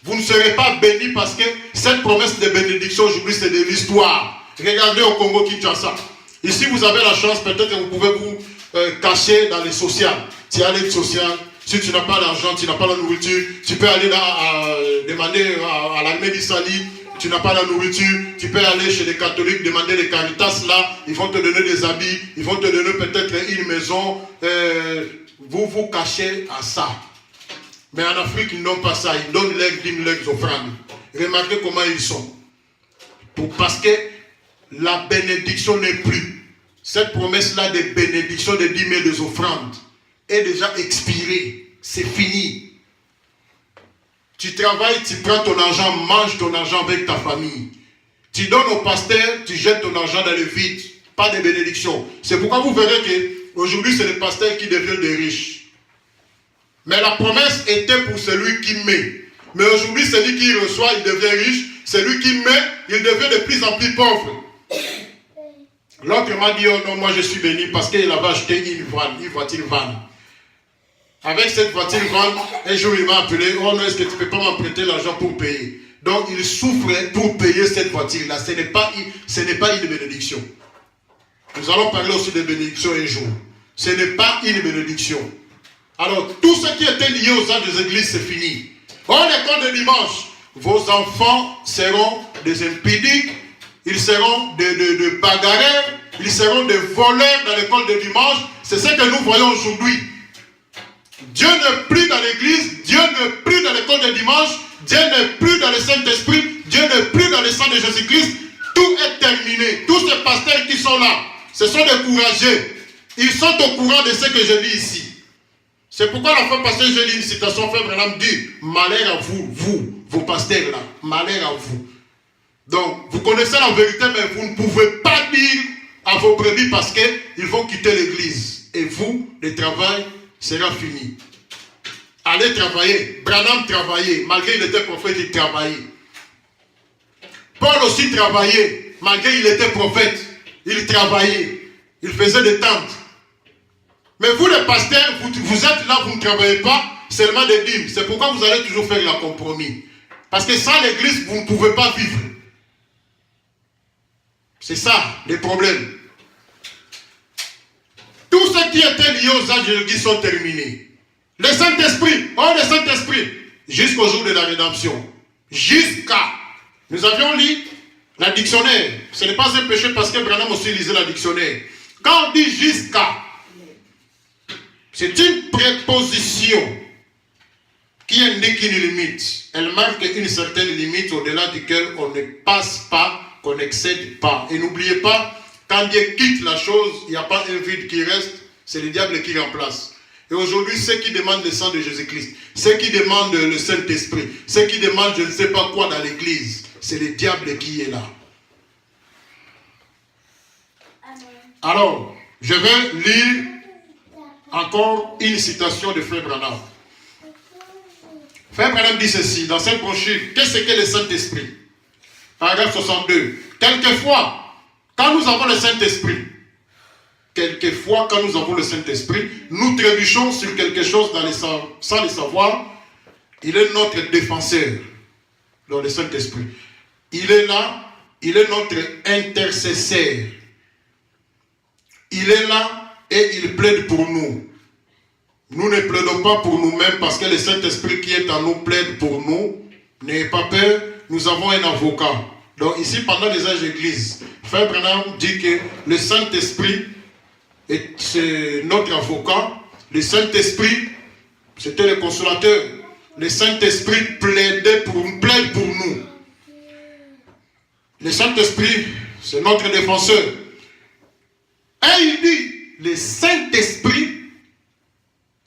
Vous ne serez pas bénis parce que cette promesse de bénédiction aujourd'hui, c'est de l'histoire. Regardez au Congo Kinshasa. Ici, vous avez la chance, peut-être que vous pouvez vous cacher dans les sociales. Tu as l'aide sociale. Si tu n'as pas d'argent, tu n'as pas la nourriture, tu peux aller là demander à l'armée d'Israël. Tu n'as pas la nourriture, tu peux aller chez les catholiques, demander les caritas là, ils vont te donner des habits, ils vont te donner peut-être une maison. Vous vous cachez à ça. Mais en Afrique, ils n'ont pas ça. Ils donnent leurs dîmes, leurs offrandes. Remarquez comment ils sont. Parce que la bénédiction n'est plus. Cette promesse-là de bénédiction de dîmes et des offrandes est déjà expirée. C'est fini. Tu travailles, tu prends ton argent, mange ton argent avec ta famille. Tu donnes au pasteur, tu jettes ton argent dans le vide. Pas de bénédiction. C'est pourquoi vous verrez qu'aujourd'hui, c'est les pasteurs qui deviennent des riches. Mais la promesse était pour celui qui met. Mais aujourd'hui, celui qui reçoit, il devient riche. Celui qui met, il devient de plus en plus pauvre. L'autre m'a dit, oh non, moi je suis béni parce qu'il avait acheté une voiture van. Avec cette voiture van, un jour il m'a appelé, oh non, est-ce que tu ne peux pas m'emprunter l'argent pour payer? Donc il souffre pour payer cette voiture-là. Ce n'est pas une bénédiction. Nous allons parler aussi de bénédiction un jour. Ce n'est pas une bénédiction. Alors, tout ce qui était lié aux âges des églises, c'est fini. Au l'école de dimanche, vos enfants seront des impudiques, ils seront des bagarreurs, ils seront des voleurs dans l'école de dimanche. C'est ce que nous voyons aujourd'hui. Dieu n'est plus dans l'église, Dieu n'est plus dans l'école de dimanche, Dieu n'est plus dans le Saint-Esprit, Dieu n'est plus dans le sang de Jésus-Christ. Tout est terminé. Tous ces pasteurs qui sont là, ce sont des courageux. Ils sont au courant de ce que je dis ici. C'est pourquoi la fois passée, j'ai lu une citation, Frère Branham dit, malheur à vous, vos pasteurs là, malheur à vous. Donc, vous connaissez la vérité, mais vous ne pouvez pas dire à vos brebis parce qu'ils vont quitter l'église. Et vous, le travail sera fini. Allez travailler. Branham travaillait. Malgré qu'il était prophète, il travaillait. Paul aussi travaillait. Malgré qu'il était prophète, il travaillait. Il faisait des tentes. Mais vous les pasteurs, vous êtes là, vous ne travaillez pas, seulement des dîmes. C'est pourquoi vous allez toujours faire le compromis. Parce que sans l'église, vous ne pouvez pas vivre. C'est ça, les problèmes. Tout ce qui était lié aux âges de l'église sont terminés. Le Saint-Esprit, le Saint-Esprit, jusqu'au jour de la rédemption. Jusqu'à. Nous avions lu la dictionnaire. Ce n'est pas un péché parce que Branham aussi lisait la dictionnaire. Quand on dit jusqu'à, c'est une préposition qui indique une limite. Elle marque une certaine limite au-delà duquel on ne passe pas, qu'on n'excède pas. Et n'oubliez pas, quand Dieu quitte la chose, il n'y a pas un vide qui reste, c'est le diable qui remplace. Et aujourd'hui, ceux qui demandent le sang de Jésus-Christ, ceux qui demandent le Saint-Esprit, ceux qui demandent je ne sais pas quoi dans l'église, c'est le diable qui est là. Alors, je vais lire encore une citation de Frère Branham. Frère Branham dit ceci dans cette brochure. Qu'est-ce que le Saint-Esprit? Paragraphe 62. Quelquefois, quand nous avons le Saint-Esprit, nous trébuchons sur quelque chose sans le savoir. Il est notre défenseur dans le Saint-Esprit. Il est là, il est notre intercesseur. Il est là et il plaide pour nous. Nous ne plaidons pas pour nous-mêmes parce que le Saint-Esprit qui est en nous plaide pour nous. N'ayez pas peur, nous avons un avocat. Donc ici, pendant les âges d'église, Frère Branham dit que le Saint-Esprit c'est notre avocat. Le Saint-Esprit, c'était le consolateur. Le Saint-Esprit plaide pour nous. Le Saint-Esprit, c'est notre défenseur. Et il dit, le Saint-Esprit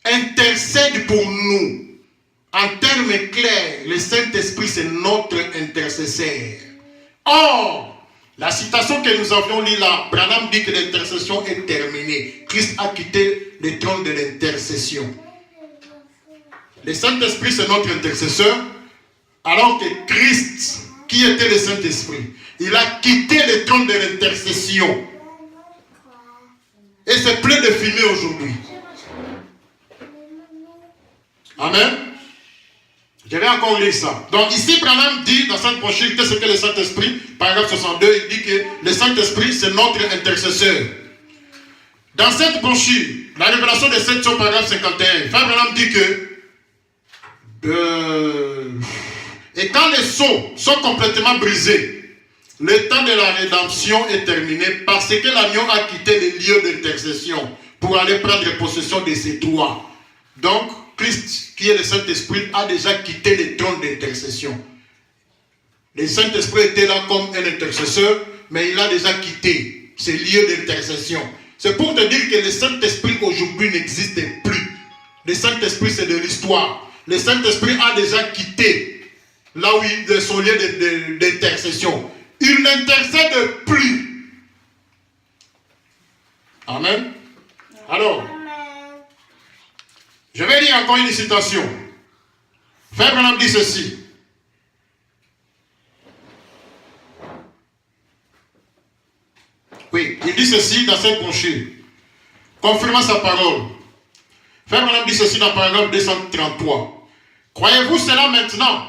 intercède pour nous. En termes clairs, le Saint-Esprit, c'est notre intercesseur. Or, la citation que nous avions lue là, Branham dit que l'intercession est terminée. Christ a quitté le trône de l'intercession. Le Saint-Esprit, c'est notre intercesseur, alors que Christ, qui était le Saint-Esprit, il a quitté le trône de l'intercession. Et c'est plein de fumée aujourd'hui. Amen. Je vais encore lire ça. Donc ici, Branham dit dans cette brochure que c'est que le Saint-Esprit, paragraphe 62, il dit que le Saint-Esprit, c'est notre intercesseur. Dans cette brochure, la révélation des 7 sceaux, paragraphe 51, Frère Branham dit que et quand les sceaux sont complètement brisés, le temps de la rédemption est terminé parce que l'agneau a quitté les lieux d'intercession pour aller prendre possession de ses droits. Donc, Christ, qui est le Saint-Esprit, a déjà quitté le trône d'intercession. Le Saint-Esprit était là comme un intercesseur, mais il a déjà quitté ces lieux d'intercession. C'est pour te dire que le Saint-Esprit aujourd'hui n'existe plus. Le Saint-Esprit, c'est de l'histoire. Le Saint-Esprit a déjà quitté là où il est son lieu d'intercession. Il n'intercède plus. Amen. Alors, je vais lire encore une citation. Frère Branham dit ceci. Oui, il dit ceci dans cette brochure, confirmant sa parole. Frère Branham dit ceci dans le paragraphe 233. Croyez-vous cela maintenant?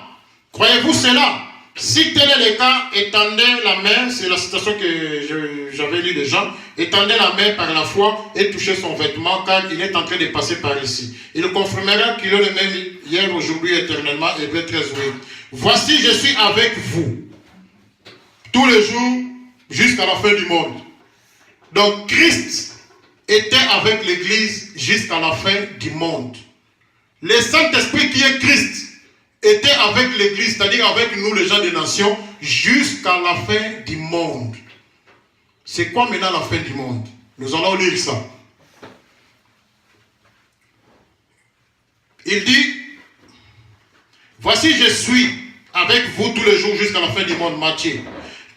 Croyez-vous cela? Si tel est le cas, étendez la main, c'est la citation que j'avais lue déjà, étendez la main par la foi et touchez son vêtement, car il est en train de passer par ici. Il confirmera qu'il est le même hier, aujourd'hui, éternellement, Hébreux 13:8. Voici, je suis avec vous tous les jours jusqu'à la fin du monde. Donc Christ était avec l'Église jusqu'à la fin du monde. Le Saint-Esprit qui est Christ était avec l'Église, c'est-à-dire avec nous les gens des nations, jusqu'à la fin du monde. C'est quoi maintenant la fin du monde? Nous allons lire ça. Il dit, voici je suis avec vous tous les jours jusqu'à la fin du monde, Matthieu.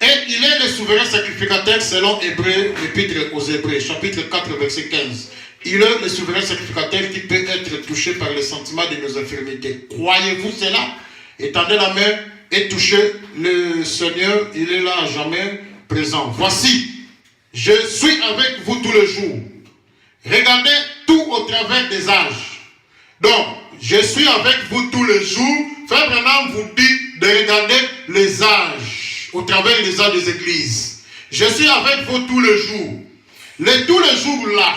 Et il est le souverain sacrificateur selon Hébreux, l'épître aux Hébreux, chapitre 4, verset 15. Il est le souverain sacrificateur qui peut être touché par le sentiment de nos infirmités. Croyez-vous cela? Étendez la main et touchez le Seigneur, il est là à jamais présent. Voici, je suis avec vous tous les jours. Regardez tout au travers des âges. Donc, je suis avec vous tous les jours. Frère Branham vous dit de regarder les âges, au travers des âges des églises. Je suis avec vous tous les jours. Tous les jours là,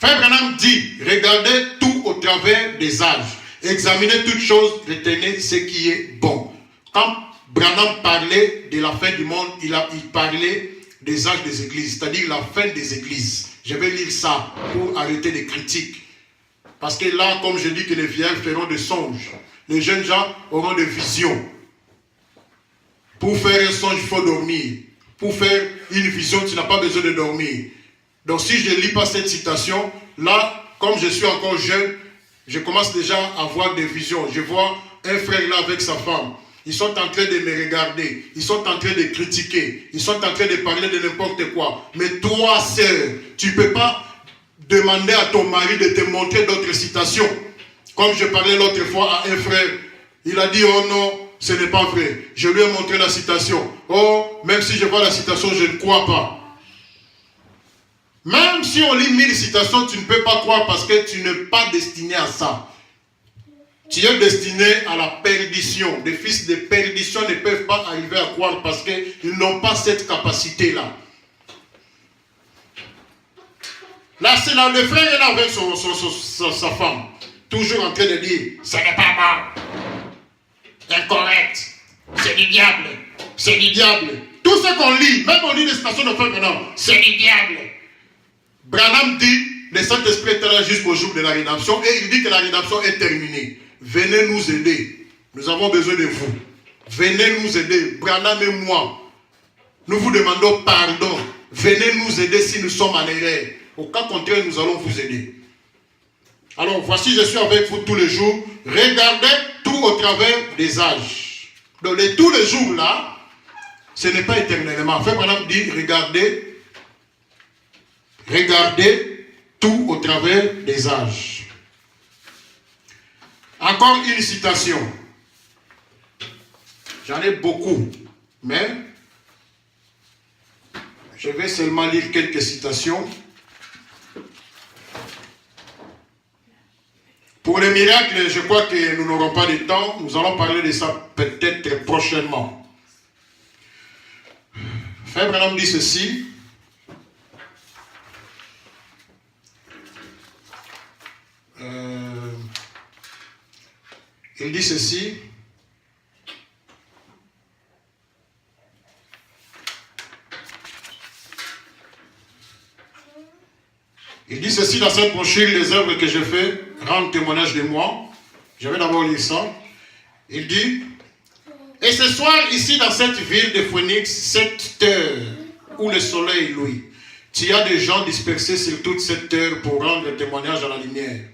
Frère Branham dit, regardez tout au travers des âges. Examinez toutes choses, retenez ce qui est bon. Quand Branham parlait de la fin du monde, il parlait des âges des églises, c'est-à-dire la fin des églises. Je vais lire ça pour arrêter les critiques. Parce que là, comme je dis que les vieillards feront des songes, les jeunes gens auront des visions. Pour faire un songe, il faut dormir. Pour faire une vision, tu n'as pas besoin de dormir. Donc si je ne lis pas cette citation, là, comme je suis encore jeune, je commence déjà à avoir des visions. Je vois un frère là avec sa femme. Ils sont en train de me regarder. Ils sont en train de critiquer. Ils sont en train de parler de n'importe quoi. Mais toi, sœur, tu ne peux pas demander à ton mari de te montrer d'autres citations. Comme je parlais l'autre fois à un frère, il a dit, oh non, ce n'est pas vrai. Je lui ai montré la citation. Oh, même si je vois la citation, je ne crois pas. Même si on lit 1000 citations, tu ne peux pas croire parce que tu n'es pas destiné à ça. Tu es destiné à la perdition. Les fils de perdition ne peuvent pas arriver à croire parce qu'ils n'ont pas cette capacité-là. Là, c'est là, le frère est là avec sa femme. Toujours en train de dire, ce n'est pas bon. Incorrect. C'est du diable. C'est du diable. Tout ce qu'on lit, même on lit les citations de frère Branham, c'est du diable. Branham dit, le Saint-Esprit est là jusqu'au jour de la rédemption et il dit que la rédemption est terminée. Venez nous aider. Nous avons besoin de vous. Venez nous aider. Branham et moi, nous vous demandons pardon. Venez nous aider si nous sommes en erreur. Au cas contraire, nous allons vous aider. Alors, voici, je suis avec vous tous les jours. Regardez tout au travers des âges. Donc, tous les jours là, ce n'est pas éternellement. Enfin, Branham dit, regardez tout au travers des âges. Encore une citation. J'en ai beaucoup, mais je vais seulement lire quelques citations. Pour les miracles, je crois que nous n'aurons pas de temps. Nous allons parler de ça peut-être prochainement. Frère Branham dit ceci. Il dit ceci. Il dit ceci dans cette brochure, les œuvres que je fais rendent témoignage de moi. Je vais d'abord lire ça. Il dit, et ce soir, ici dans cette ville de Phoenix, cette terre où le soleil luit, il y a des gens dispersés sur toute cette terre pour rendre témoignage à la lumière.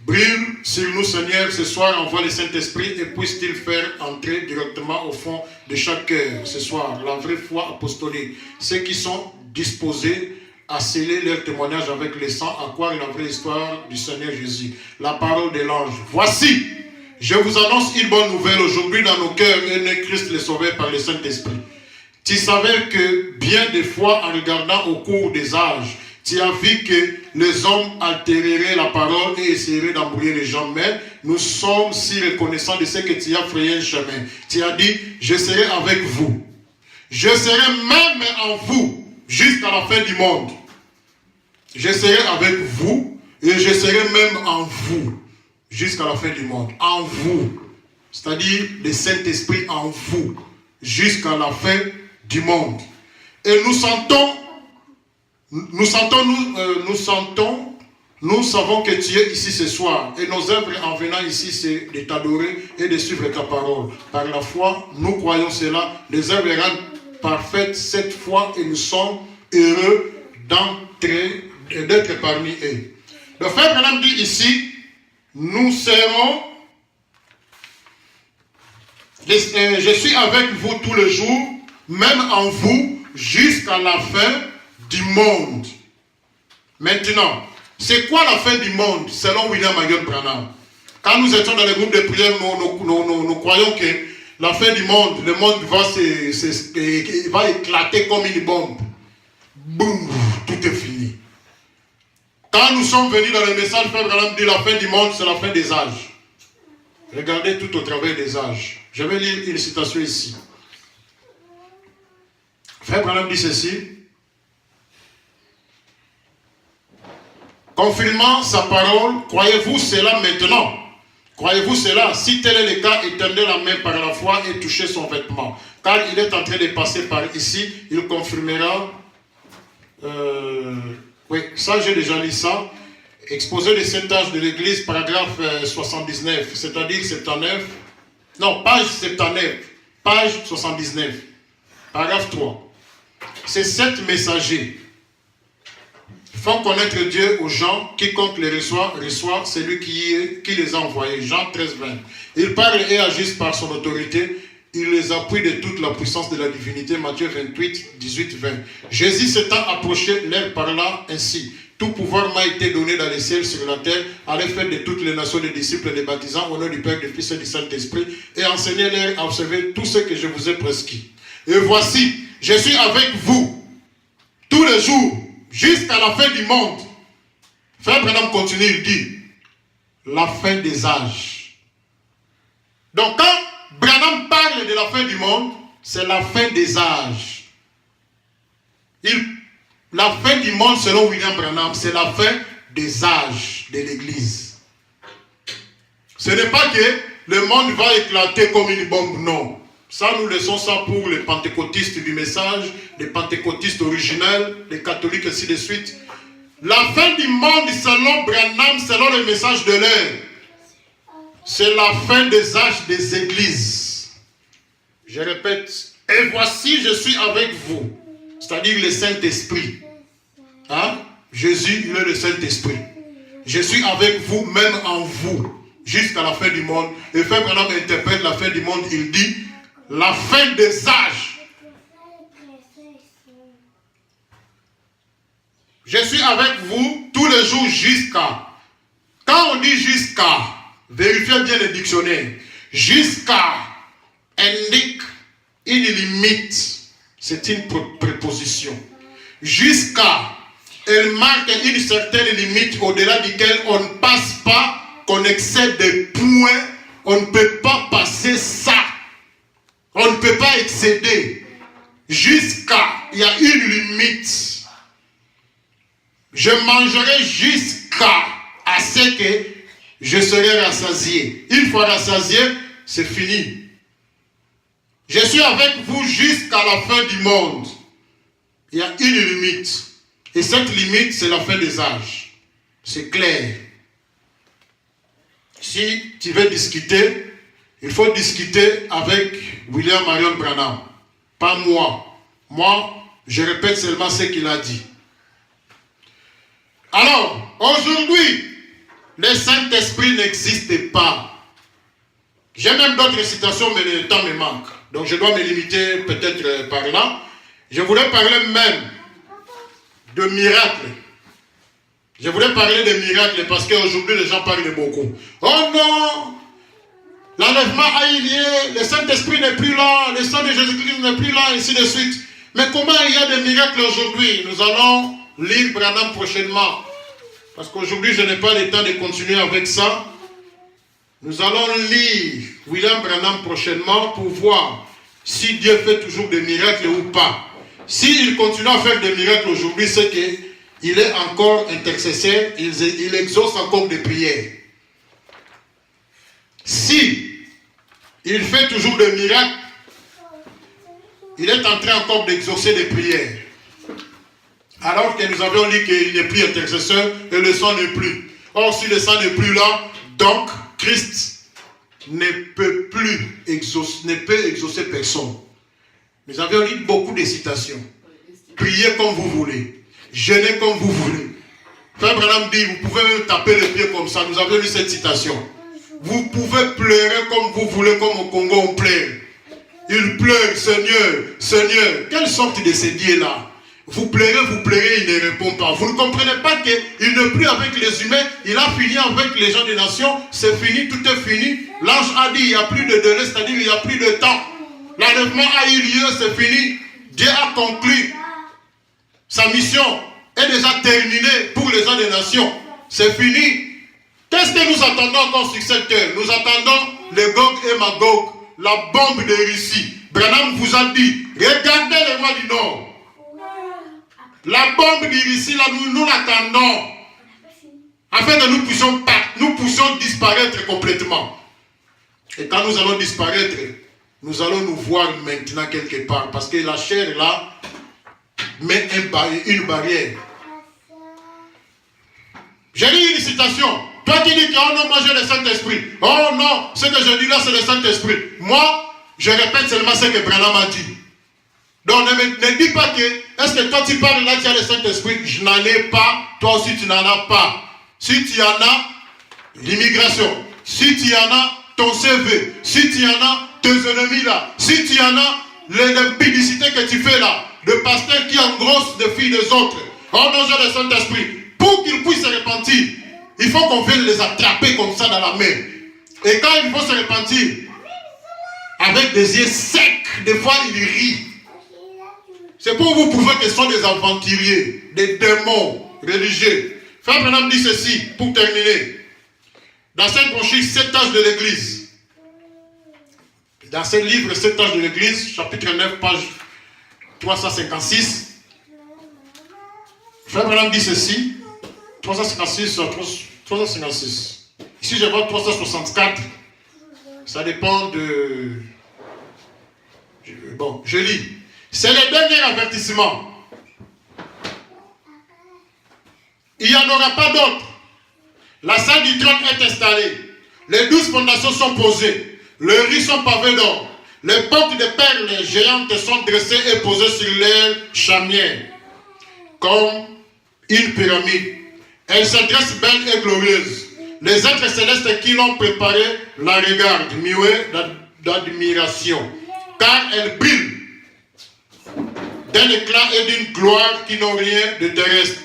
Brille sur nous, Seigneur, ce soir, envoie le Saint-Esprit et puisse-t-il faire entrer directement au fond de chaque cœur ce soir la vraie foi apostolique. Ceux qui sont disposés à sceller leur témoignage avec le sang, à croire la vraie histoire du Seigneur Jésus. La parole de l'ange. Voici, je vous annonce une bonne nouvelle. Aujourd'hui, dans nos cœurs est né Christ le Sauveur par le Saint-Esprit. Tu savais que bien des fois, en regardant au cours des âges, tu as vu que les hommes altéreraient la parole et essaieraient d'embrouiller les gens. Mais nous sommes si reconnaissants de ce que tu as frayé un chemin. Tu as dit, je serai avec vous. Je serai même en vous jusqu'à la fin du monde. Je serai avec vous et je serai même en vous jusqu'à la fin du monde. En vous. C'est-à-dire le Saint-Esprit en vous jusqu'à la fin du monde. Et nous savons que tu es ici ce soir. Et nos œuvres en venant ici, c'est de t'adorer et de suivre ta parole. Par la foi, nous croyons cela. Les œuvres rendent parfaites cette fois et nous sommes heureux d'être parmi eux. Le frère Branham dit ici, nous serons, je suis avec vous tous les jours, même en vous, jusqu'à la fin du monde. Maintenant, c'est quoi la fin du monde selon William Marion Branham? Quand nous étions dans le groupe de prière, nous croyons que la fin du monde, le monde va éclater comme une bombe. Boum, tout est fini. Quand nous sommes venus dans le message, Frère Branham dit la fin du monde, c'est la fin des âges. Regardez tout au travers des âges. Je vais lire une citation ici. Frère Branham dit ceci. Confirmant sa parole, croyez-vous cela maintenant? Croyez-vous cela? Si tel est le cas, étendez la main par la foi et touchez son vêtement. Car il est en train de passer par ici, il confirmera. Oui, ça j'ai déjà lu ça. Exposé de cet âge de l'Église, paragraphe 79, c'est-à-dire 79. Non, page 79, page 79, paragraphe 3. Ces 7 messagers font connaître Dieu aux gens, quiconque les reçoit celui qui les a envoyés. Jean 13, 20. Ils parlent et agissent par son autorité. Il les appuie de toute la puissance de la divinité. Matthieu 28, 18, 20. Jésus s'étant approché, leur parla ainsi. Tout pouvoir m'a été donné dans les ciels, sur la terre. Allez faire de toutes les nations des disciples, les baptisants au nom du Père, du Fils et du Saint-Esprit, et enseignez-leur à observer tout ce que je vous ai prescrit. Et voici, je suis avec vous tous les jours, jusqu'à la fin du monde. Frère Branham continue, il dit, la fin des âges. Donc quand Branham parle de la fin du monde, c'est la fin des âges. la fin du monde, selon William Branham, c'est la fin des âges de l'Église. Ce n'est pas que le monde va éclater comme une bombe, non. Ça, nous laissons ça pour les pentecôtistes du message, les pentecôtistes originels, les catholiques, ainsi de suite. La fin du monde, selon Branham, selon le message de l'heure, c'est la fin des âges des églises. Je répète, et voici, je suis avec vous. C'est-à-dire le Saint-Esprit. Hein? Jésus, il est le Saint-Esprit. Je suis avec vous, même en vous, jusqu'à la fin du monde. Et Frère Branham interprète la fin du monde, il dit, la fin des âges. Je suis avec vous tous les jours jusqu'à. Quand on dit jusqu'à, vérifiez bien le dictionnaire. Jusqu'à indique une limite. C'est une préposition. Jusqu'à, elle marque une certaine limite au-delà duquel on ne passe pas, qu'on excède des points, on ne peut pas passer ça. On ne peut pas excéder. Jusqu'à, il y a une limite. Je mangerai jusqu'à ce que je serai rassasié. Une fois rassasié, c'est fini. Je suis avec vous jusqu'à la fin du monde. Il y a une limite. Et cette limite, c'est la fin des âges. C'est clair. Si tu veux discuter, il faut discuter avec William Marion Branham. Pas moi. Moi, je répète seulement ce qu'il a dit. Alors, aujourd'hui, le Saint-Esprit n'existe pas. J'ai même d'autres citations, mais le temps me manque. Donc je dois me limiter peut-être par là. Je voulais parler même de miracles. Je voulais parler de miracles parce qu'aujourd'hui les gens parlent de beaucoup. Oh non! L'enlèvement a eu lieu, le Saint-Esprit n'est plus là, le sang de Jésus-Christ n'est plus là, ainsi de suite. Mais comment il y a des miracles aujourd'hui? Nous allons lire Branham prochainement. Parce qu'aujourd'hui je n'ai pas le temps de continuer avec ça. Nous allons lire William Branham prochainement pour voir si Dieu fait toujours des miracles ou pas. S'il continue à faire des miracles aujourd'hui, c'est qu'il est encore intercesseur, il exauce encore des prières. Si il fait toujours des miracles, il est en train encore d'exaucer des prières. Alors que nous avions dit qu'il n'est plus intercesseur et le sang n'est plus. Or, si le sang n'est plus là, donc Christ ne peut exaucer personne. Nous avions lu beaucoup de citations. Priez comme vous voulez. Jeûnez comme vous voulez. Frère Branham dit, vous pouvez même taper les pieds comme ça. Nous avions lu cette citation. Vous pouvez pleurer comme vous voulez, comme au Congo on pleure. Il pleure, Seigneur, Seigneur. Quelle sorte de ces dieux-là? Vous pleurez, il ne répond pas. Vous ne comprenez pas qu'il n'est plus avec les humains, il a fini avec les gens des nations, c'est fini, tout est fini. L'ange a dit, il n'y a plus de délai, c'est-à-dire il n'y a plus de temps. L'enlèvement a eu lieu, c'est fini. Dieu a conclu. Sa mission est déjà terminée pour les gens des nations. C'est fini. Qu'est-ce que nous attendons encore sur cette terre? Nous attendons les Gog et Magog, la bombe de Russie. Branham vous a dit, regardez les rois du Nord. La bombe d'ici, là, nous l'attendons. Afin que nous puissions disparaître complètement. Et quand nous allons disparaître, nous allons nous voir maintenant quelque part. Parce que la chair, là, met une barrière. J'ai lu une citation. Toi qui dis que oh non, moi j'ai le Saint-Esprit. Oh non, ce que je dis là, c'est le Saint-Esprit. Moi, je répète seulement ce que Branham a dit. Donc ne dis pas que, est-ce que toi tu parles là, tu as le Saint-Esprit? Je n'en ai pas, toi aussi tu n'en as pas. Si tu en as, l'immigration. Si tu en as, ton CV. Si tu en as, tes ennemis là. Si tu en as, l'impudicité que tu fais là. Le pasteur qui engrosse les filles des autres. Oh non, j'ai le Saint-Esprit. Pour qu'ils puissent se repentir, il faut qu'on vienne les attraper comme ça dans la main. Et quand il faut se repentir, avec des yeux secs, des fois il rit. C'est pour vous prouver que ce sont des aventuriers, des démons religieux. Frère Branham dit ceci, pour terminer. Dans cette brochure, 7 âges de l'Église. Dans ce livre, 7 âges de l'Église, chapitre 9, page 356. Frère Branham dit ceci, 356. Ici, je vois 364. Ça dépend de... Bon, je lis. C'est le dernier avertissement. Il n'y en aura pas d'autre. La salle du trône est installée. Les 12 fondations sont posées. Les rues sont pavées d'or. Les portes de perles géantes sont dressées et posées sur leurs chaumières, comme une pyramide. Elles se dressent belles et glorieuses. Les êtres célestes qui l'ont préparée la regardent, muets d'admiration, car elles brillent d'un éclat et d'une gloire qui n'ont rien de terrestre.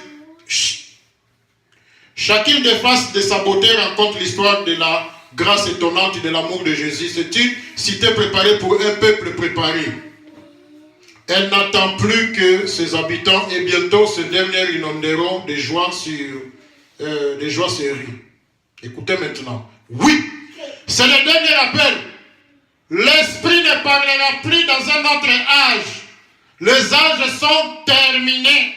Chacune des faces de sa beauté rencontre l'histoire de la grâce étonnante de l'amour de Jésus. C'est une cité préparée pour un peuple préparé. Elle n'attend plus que ses habitants et bientôt ces derniers inonderont des joies sur rue. Écoutez maintenant. Oui, c'est le dernier appel. L'esprit ne parlera plus dans un autre âge. Les âges sont terminés.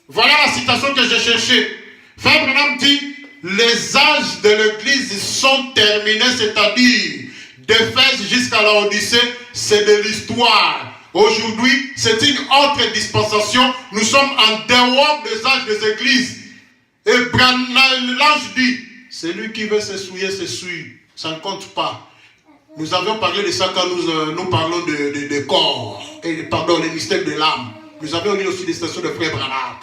Voilà la citation que j'ai cherchée. Frère Branham dit, les âges de l'Église sont terminés, c'est-à-dire d'Éphèse jusqu'à la Odyssée, c'est de l'histoire. Aujourd'hui, c'est une autre dispensation. Nous sommes en dehors des âges des églises. Et l'ange dit, celui qui veut se souiller, se souille. Ça ne compte pas. Nous avions parlé de ça quand nous parlons de corps. Et pardon, les mystères de l'âme. Nous avions lu aussi des stations de Frère Branham.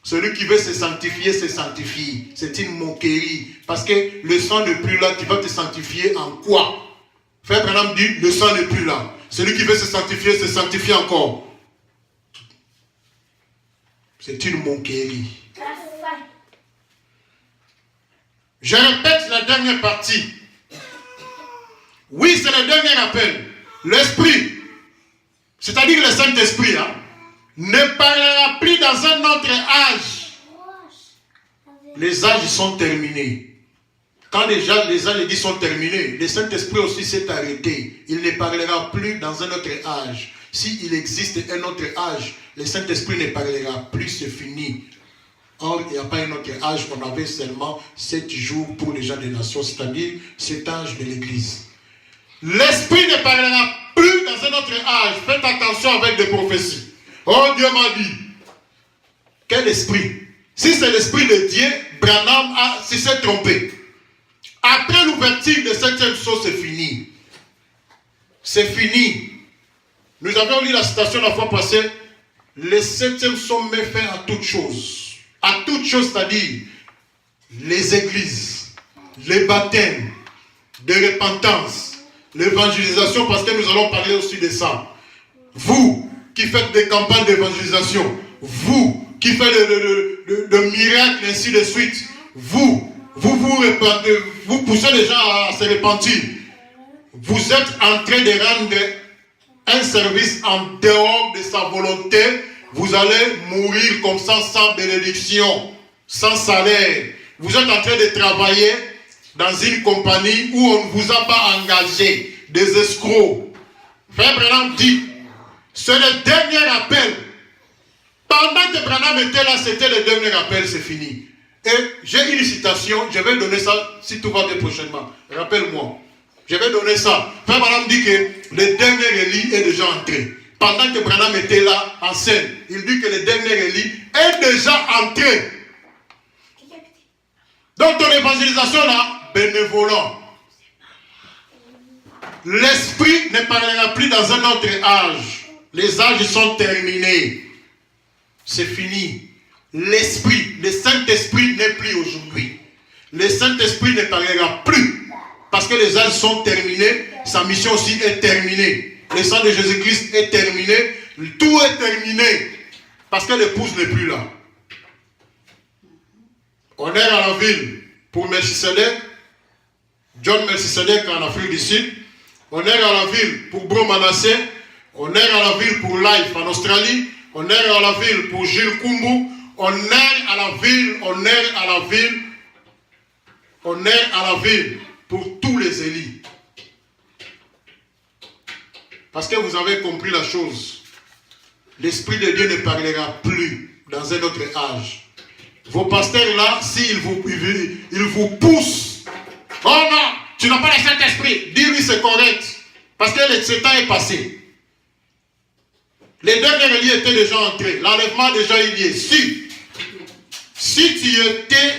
Celui qui veut se sanctifier, se sanctifie. C'est une moquerie. Parce que le sang n'est plus là. Tu vas te sanctifier en quoi? Frère Branham dit, le sang n'est plus là. Celui qui veut se sanctifie encore. C'est une moquerie. Je répète la dernière partie. Oui, c'est le dernier appel. L'Esprit, c'est-à-dire le Saint-Esprit, ne parlera plus dans un autre âge. Les âges sont terminés. Quand déjà les âges sont terminés, le Saint-Esprit aussi s'est arrêté. Il ne parlera plus dans un autre âge. S'il existe un autre âge, le Saint-Esprit ne parlera plus, c'est fini. Or, il n'y a pas un autre âge, on avait seulement 7 jours pour les gens des nations, c'est-à-dire cet âge de l'Église. L'Esprit ne parlera plus dans un autre âge. Faites attention avec des prophéties. Oh, Dieu m'a dit. Quel esprit? Si c'est l'esprit de Dieu, Branham s'est trompé. Après l'ouverture de 7e saut, c'est fini. C'est fini. Nous avions lu la citation la fois passée. Le 7e saut met fin à toute chose. À toute chose, c'est-à-dire les églises, les baptêmes de repentance, l'évangélisation, parce que nous allons parler aussi de ça. Vous qui faites des campagnes d'évangélisation, vous qui faites de miracles, ainsi de suite, vous poussez les gens à se repentir. Vous êtes en train de rendre un service en dehors de sa volonté. Vous allez mourir comme ça, sans bénédiction, sans salaire. Vous êtes en train de travailler dans une compagnie où on ne vous a pas engagé, des escrocs. Frère Branham dit, c'est le dernier appel. Pendant que Branham était là, c'était le dernier appel, c'est fini. Et j'ai une citation, je vais donner ça si tout va bien prochainement. Rappelle-moi. Je vais donner ça. Frère Branham dit que le dernier Élie est déjà entré. Pendant que Branham était là, en scène, il dit que le dernier Élie est déjà entré. Donc ton évangélisation là, bénévolant. L'esprit ne parlera plus dans un autre âge. Les âges sont terminés. C'est fini. L'esprit, le Saint-Esprit n'est plus aujourd'hui. Le Saint-Esprit ne parlera plus. Parce que les âges sont terminés. Sa mission aussi est terminée. Le sang de Jésus-Christ est terminé. Tout est terminé. Parce que l'épouse n'est plus là. Honneur à la ville pour Melchisedec. John Melchisedec en Afrique du Sud. Honneur à la ville pour Bro Manasseh. Honneur à la ville pour Life en Australie. Honneur à la ville pour Gilles Kumbu. Honneur à la ville, honneur à la ville. Honneur à la ville pour tous les Élis. Parce que vous avez compris la chose. L'Esprit de Dieu ne parlera plus dans un autre âge. Vos pasteurs là, s'ils vous poussent, oh non, tu n'as pas le Saint-Esprit, dis-lui c'est correct. Parce que ce temps est passé. Les derniers reliés étaient déjà entrés. L'enlèvement déjà il y est. Si tu étais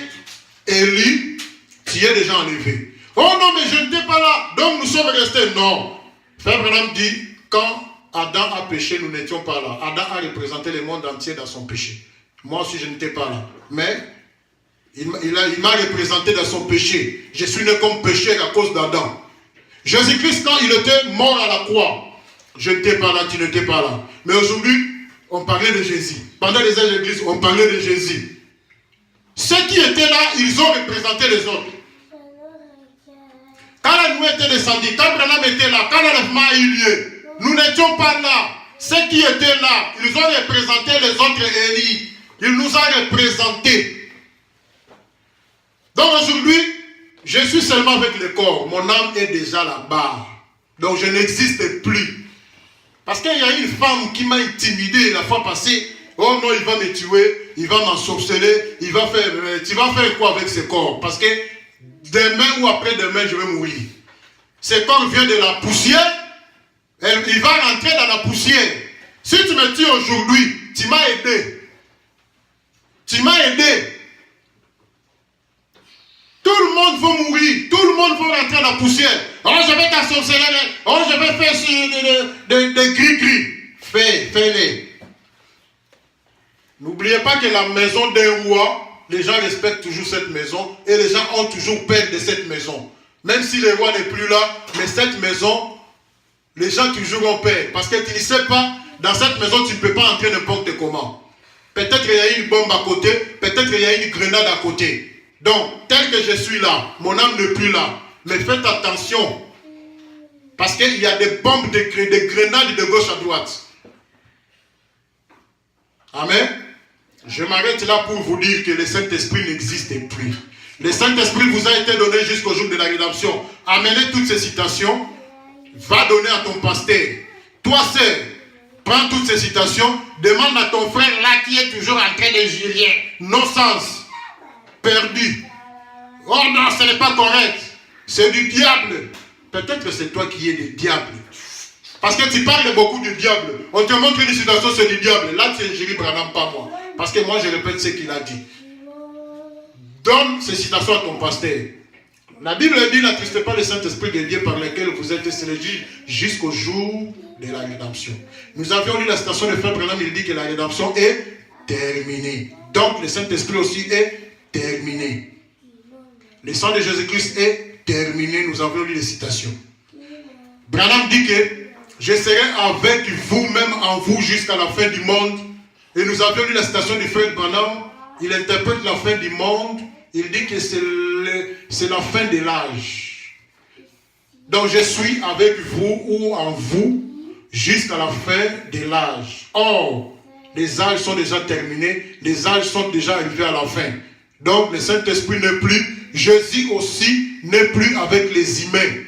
élu, tu es déjà enlevé. Oh non, mais je n'étais pas là. Donc nous sommes restés. Non. Frère Branham dit, quand Adam a péché, nous n'étions pas là. Adam a représenté le monde entier dans son péché. Moi aussi, je n'étais pas là. Mais il m'a représenté dans son péché. Je suis né comme pécheur à cause d'Adam. Jésus-Christ, quand il était mort à la croix, je n'étais pas là, tu n'étais pas là. Mais aujourd'hui, on parlait de Jésus. Pendant les âges d'église, on parlait de Jésus. Ceux qui étaient là, ils ont représenté les autres. Quand la nuée était descendue, quand Branham était là, quand l'enlèvement a eu lieu, nous n'étions pas là. Ceux qui étaient là, ils ont représenté les autres Élie. Il nous a représentés. Donc aujourd'hui, je suis seulement avec le corps. Mon âme est déjà là-bas. Donc je n'existe plus. Parce qu'il y a une femme qui m'a intimidé la fois passée. Oh non, il va me tuer, il va m'ensorceler, il va faire... Tu vas faire quoi avec ce corps? Parce que demain ou après-demain, je vais mourir. Ce corps vient de la poussière. Il va rentrer dans la poussière. Si tu me tues aujourd'hui, tu m'as aidé. Tu m'as aidé. Tout le monde va mourir. Tout le monde va rentrer dans la poussière. Oh, je vais t'ensorceler. Oh, je vais faire des gris-gris. Fais-les. N'oubliez pas que la maison d'un roi, les gens respectent toujours cette maison et les gens ont toujours peur de cette maison. Même si le roi n'est plus là, mais cette maison, les gens toujours ont peur. Parce que tu ne sais pas, dans cette maison, tu ne peux pas entrer n'importe comment. Peut-être qu'il y a une bombe à côté, peut-être qu'il y a une grenade à côté. Donc, tel que je suis là, mon âme n'est plus là. Mais faites attention. Parce qu'il y a des bombes, des grenades de gauche à droite. Amen. Je m'arrête là pour vous dire que le Saint-Esprit n'existe plus. Le Saint-Esprit vous a été donné jusqu'au jour de la rédemption. Amenez toutes ces citations. Va donner à ton pasteur. Toi seul, prends toutes ces citations. Demande à ton frère là qui est toujours en train de jurer. Non-sens. Perdu. Oh non, ce n'est pas correct. C'est du diable. Peut-être que c'est toi qui es le diable. Parce que tu parles beaucoup du diable. On te montre une citation, c'est du diable. Là, c'est Jerry Branham, pas moi. Parce que moi, je répète ce qu'il a dit. Donne ces citations à ton pasteur. La Bible dit, n'attristez pas le Saint-Esprit de Dieu par lequel vous êtes scellés jusqu'au jour de la rédemption. Nous avions lu la citation de Frère Branham, il dit que la rédemption est terminée. Donc, le Saint-Esprit aussi est terminé. Le sang de Jésus-Christ est terminé. Nous avons lu les citations. Branham dit que je serai avec vous, même en vous, jusqu'à la fin du monde. Et nous avions lu la citation du frère Branham. Il interprète la fin du monde. Il dit que c'est la fin de l'âge. Donc je suis avec vous ou en vous jusqu'à la fin de l'âge. Or, les âges sont déjà terminés. Les âges sont déjà arrivés à la fin. Donc le Saint-Esprit n'est plus. Jésus aussi n'est plus avec les humains.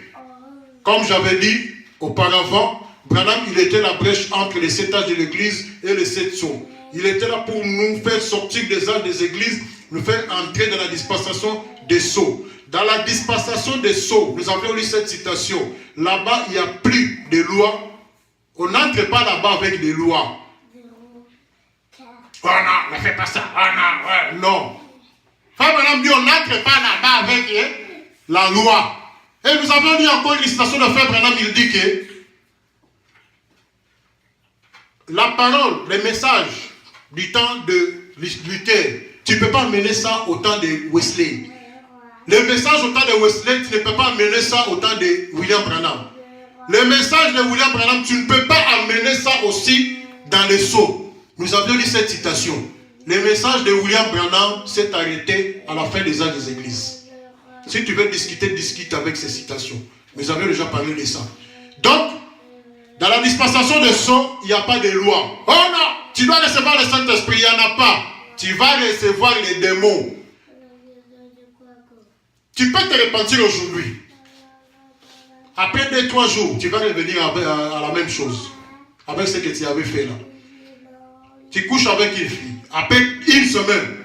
Comme j'avais dit auparavant, Branham, il était la brèche entre les 7 âges de l'église et les 7 sceaux. Il était là pour nous faire sortir des âges des églises, nous faire entrer dans la dispensation des sceaux. Dans la dispensation des sceaux, nous avions lu cette citation. Là-bas, il n'y a plus de loi. On n'entre pas là-bas avec des lois. Oh non, ne fais pas ça. Oh non, ouais. Non. Frère Branham dit, on n'entre pas là-bas avec la loi. Et nous avons lu encore une citation de Frère Branham, il dit que la parole, les messages du temps de Luther, tu ne peux pas amener ça au temps de Wesley. Le message au temps de Wesley, tu ne peux pas amener ça au temps de William Branham. Le message de William Branham, tu ne peux pas amener ça aussi dans les sceaux. Nous avions lu cette citation. Le message de William Branham s'est arrêté à la fin des âges des églises. Si tu veux discuter, discute avec ces citations. Nous avions déjà parlé de ça. Donc, dans la dispensation des sceaux, il n'y a pas de loi. Oh non, tu dois recevoir le Saint-Esprit, il n'y en a pas. Tu vas recevoir les démons. Tu peux te repentir aujourd'hui. Après 2-3 jours, tu vas revenir à la même chose. Avec ce que tu avais fait là. Tu couches avec une fille. Après une semaine,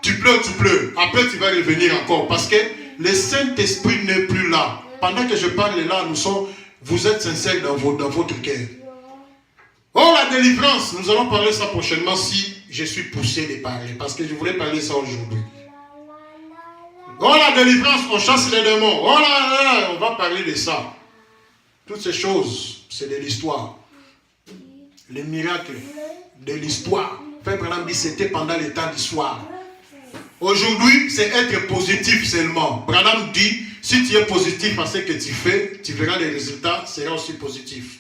tu pleures. Après, tu vas revenir encore. Parce que le Saint-Esprit n'est plus là. Pendant que je parle là, vous êtes sincères dans votre cœur. Oh, la délivrance, nous allons parler ça prochainement si je suis poussé de parler. Parce que je voulais parler ça aujourd'hui. Oh, la délivrance, on chasse les démons. Oh là, on va parler de ça. Toutes ces choses, c'est de l'histoire. Les miracles de l'histoire. Frère Branham dit c'était pendant les temps d'histoire. Aujourd'hui, c'est être positif seulement. Branham dit, si tu es positif à ce que tu fais, tu verras les résultats, seront aussi positifs.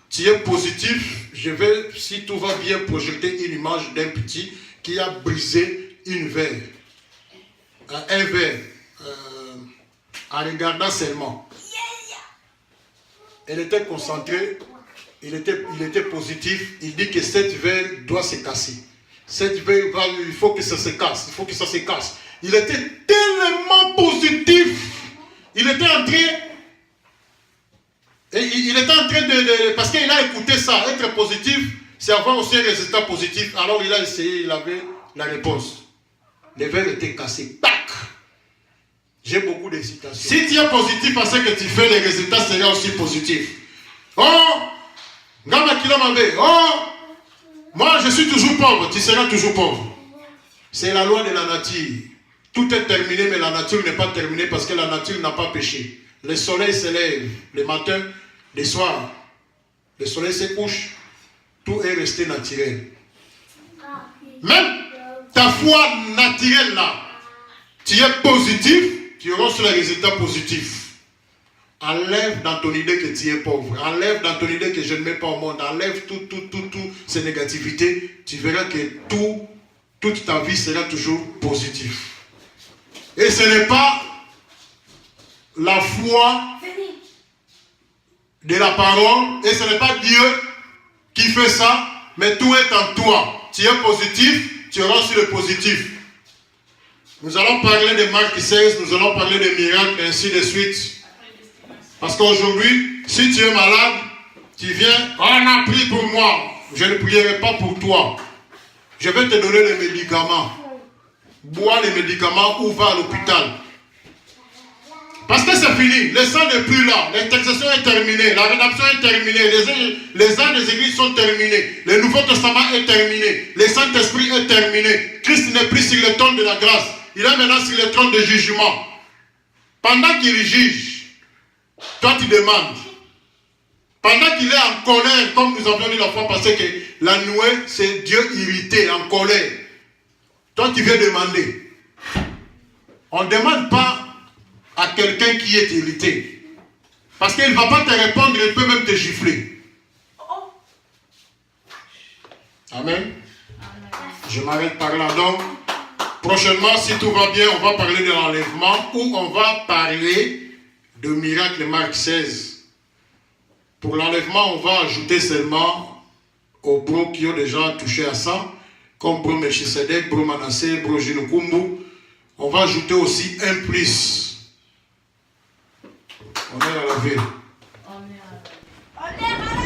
Tu es positif, je vais, si tout va bien, projeter une image d'un petit qui a brisé un verre, en regardant seulement. Elle était concentrée, il était positif, il dit que cette verre doit se casser. Cette verre, il faut que ça se casse, Il était tellement positif, il était en train de parce qu'il a écouté ça, être positif, c'est avoir aussi un résultat positif. Alors il a essayé, il avait la réponse. Le verre était cassé. Tac! J'ai beaucoup d'hésitation. Si tu es positif à ce que tu fais, les résultats seront aussi positifs. Oh! Oh! Moi je suis toujours pauvre, tu seras toujours pauvre. C'est la loi de la nature. Tout est terminé, mais la nature n'est pas terminée parce que la nature n'a pas péché. Le soleil se lève le matin, le soir. Le soleil se couche. Tout est resté naturel. Même ta foi naturelle là, tu es positif, tu auras sur les résultats positifs. Enlève dans ton idée que tu es pauvre. Enlève dans ton idée que je ne mets pas au monde. Enlève toutes ces négativités. Tu verras que toute ta vie sera toujours positive. Et ce n'est pas la foi de la parole, et ce n'est pas Dieu qui fait ça, mais tout est en toi. Tu es positif, tu auras sur le positif. Nous allons parler de Marc 16, nous allons parler de miracles, et ainsi de suite. Parce qu'aujourd'hui, si tu es malade, tu viens, on a prié pour moi, je ne prierai pas pour toi. Je vais te donner les médicaments. Bois les médicaments ou va à l'hôpital. Parce que c'est fini, le sang n'est plus là, l'intercession est terminée, la rédemption est terminée, les ans des églises sont terminés, le Nouveau Testament est terminé, le Saint-Esprit est terminé, Christ n'est plus sur le trône de la grâce, il est maintenant sur le trône de jugement. Pendant qu'il juge, toi tu demandes. Pendant qu'il est en colère, comme nous avions dit la fois passée que la nouée, c'est Dieu irrité, en colère. Toi tu viens demander. On ne demande pas à quelqu'un qui est irrité. Parce qu'il ne va pas te répondre, il peut même te gifler. Amen. Je m'arrête par là. Donc, prochainement, si tout va bien, on va parler de l'enlèvement ou on va parler de miracle Marc 16. Pour l'enlèvement, on va ajouter seulement aux bros qui ont déjà touché à ça, comme bro Melchisedec, bro Manassé, bro Jinukumbu. On va ajouter aussi un plus. On est à la ville. On est à la ville.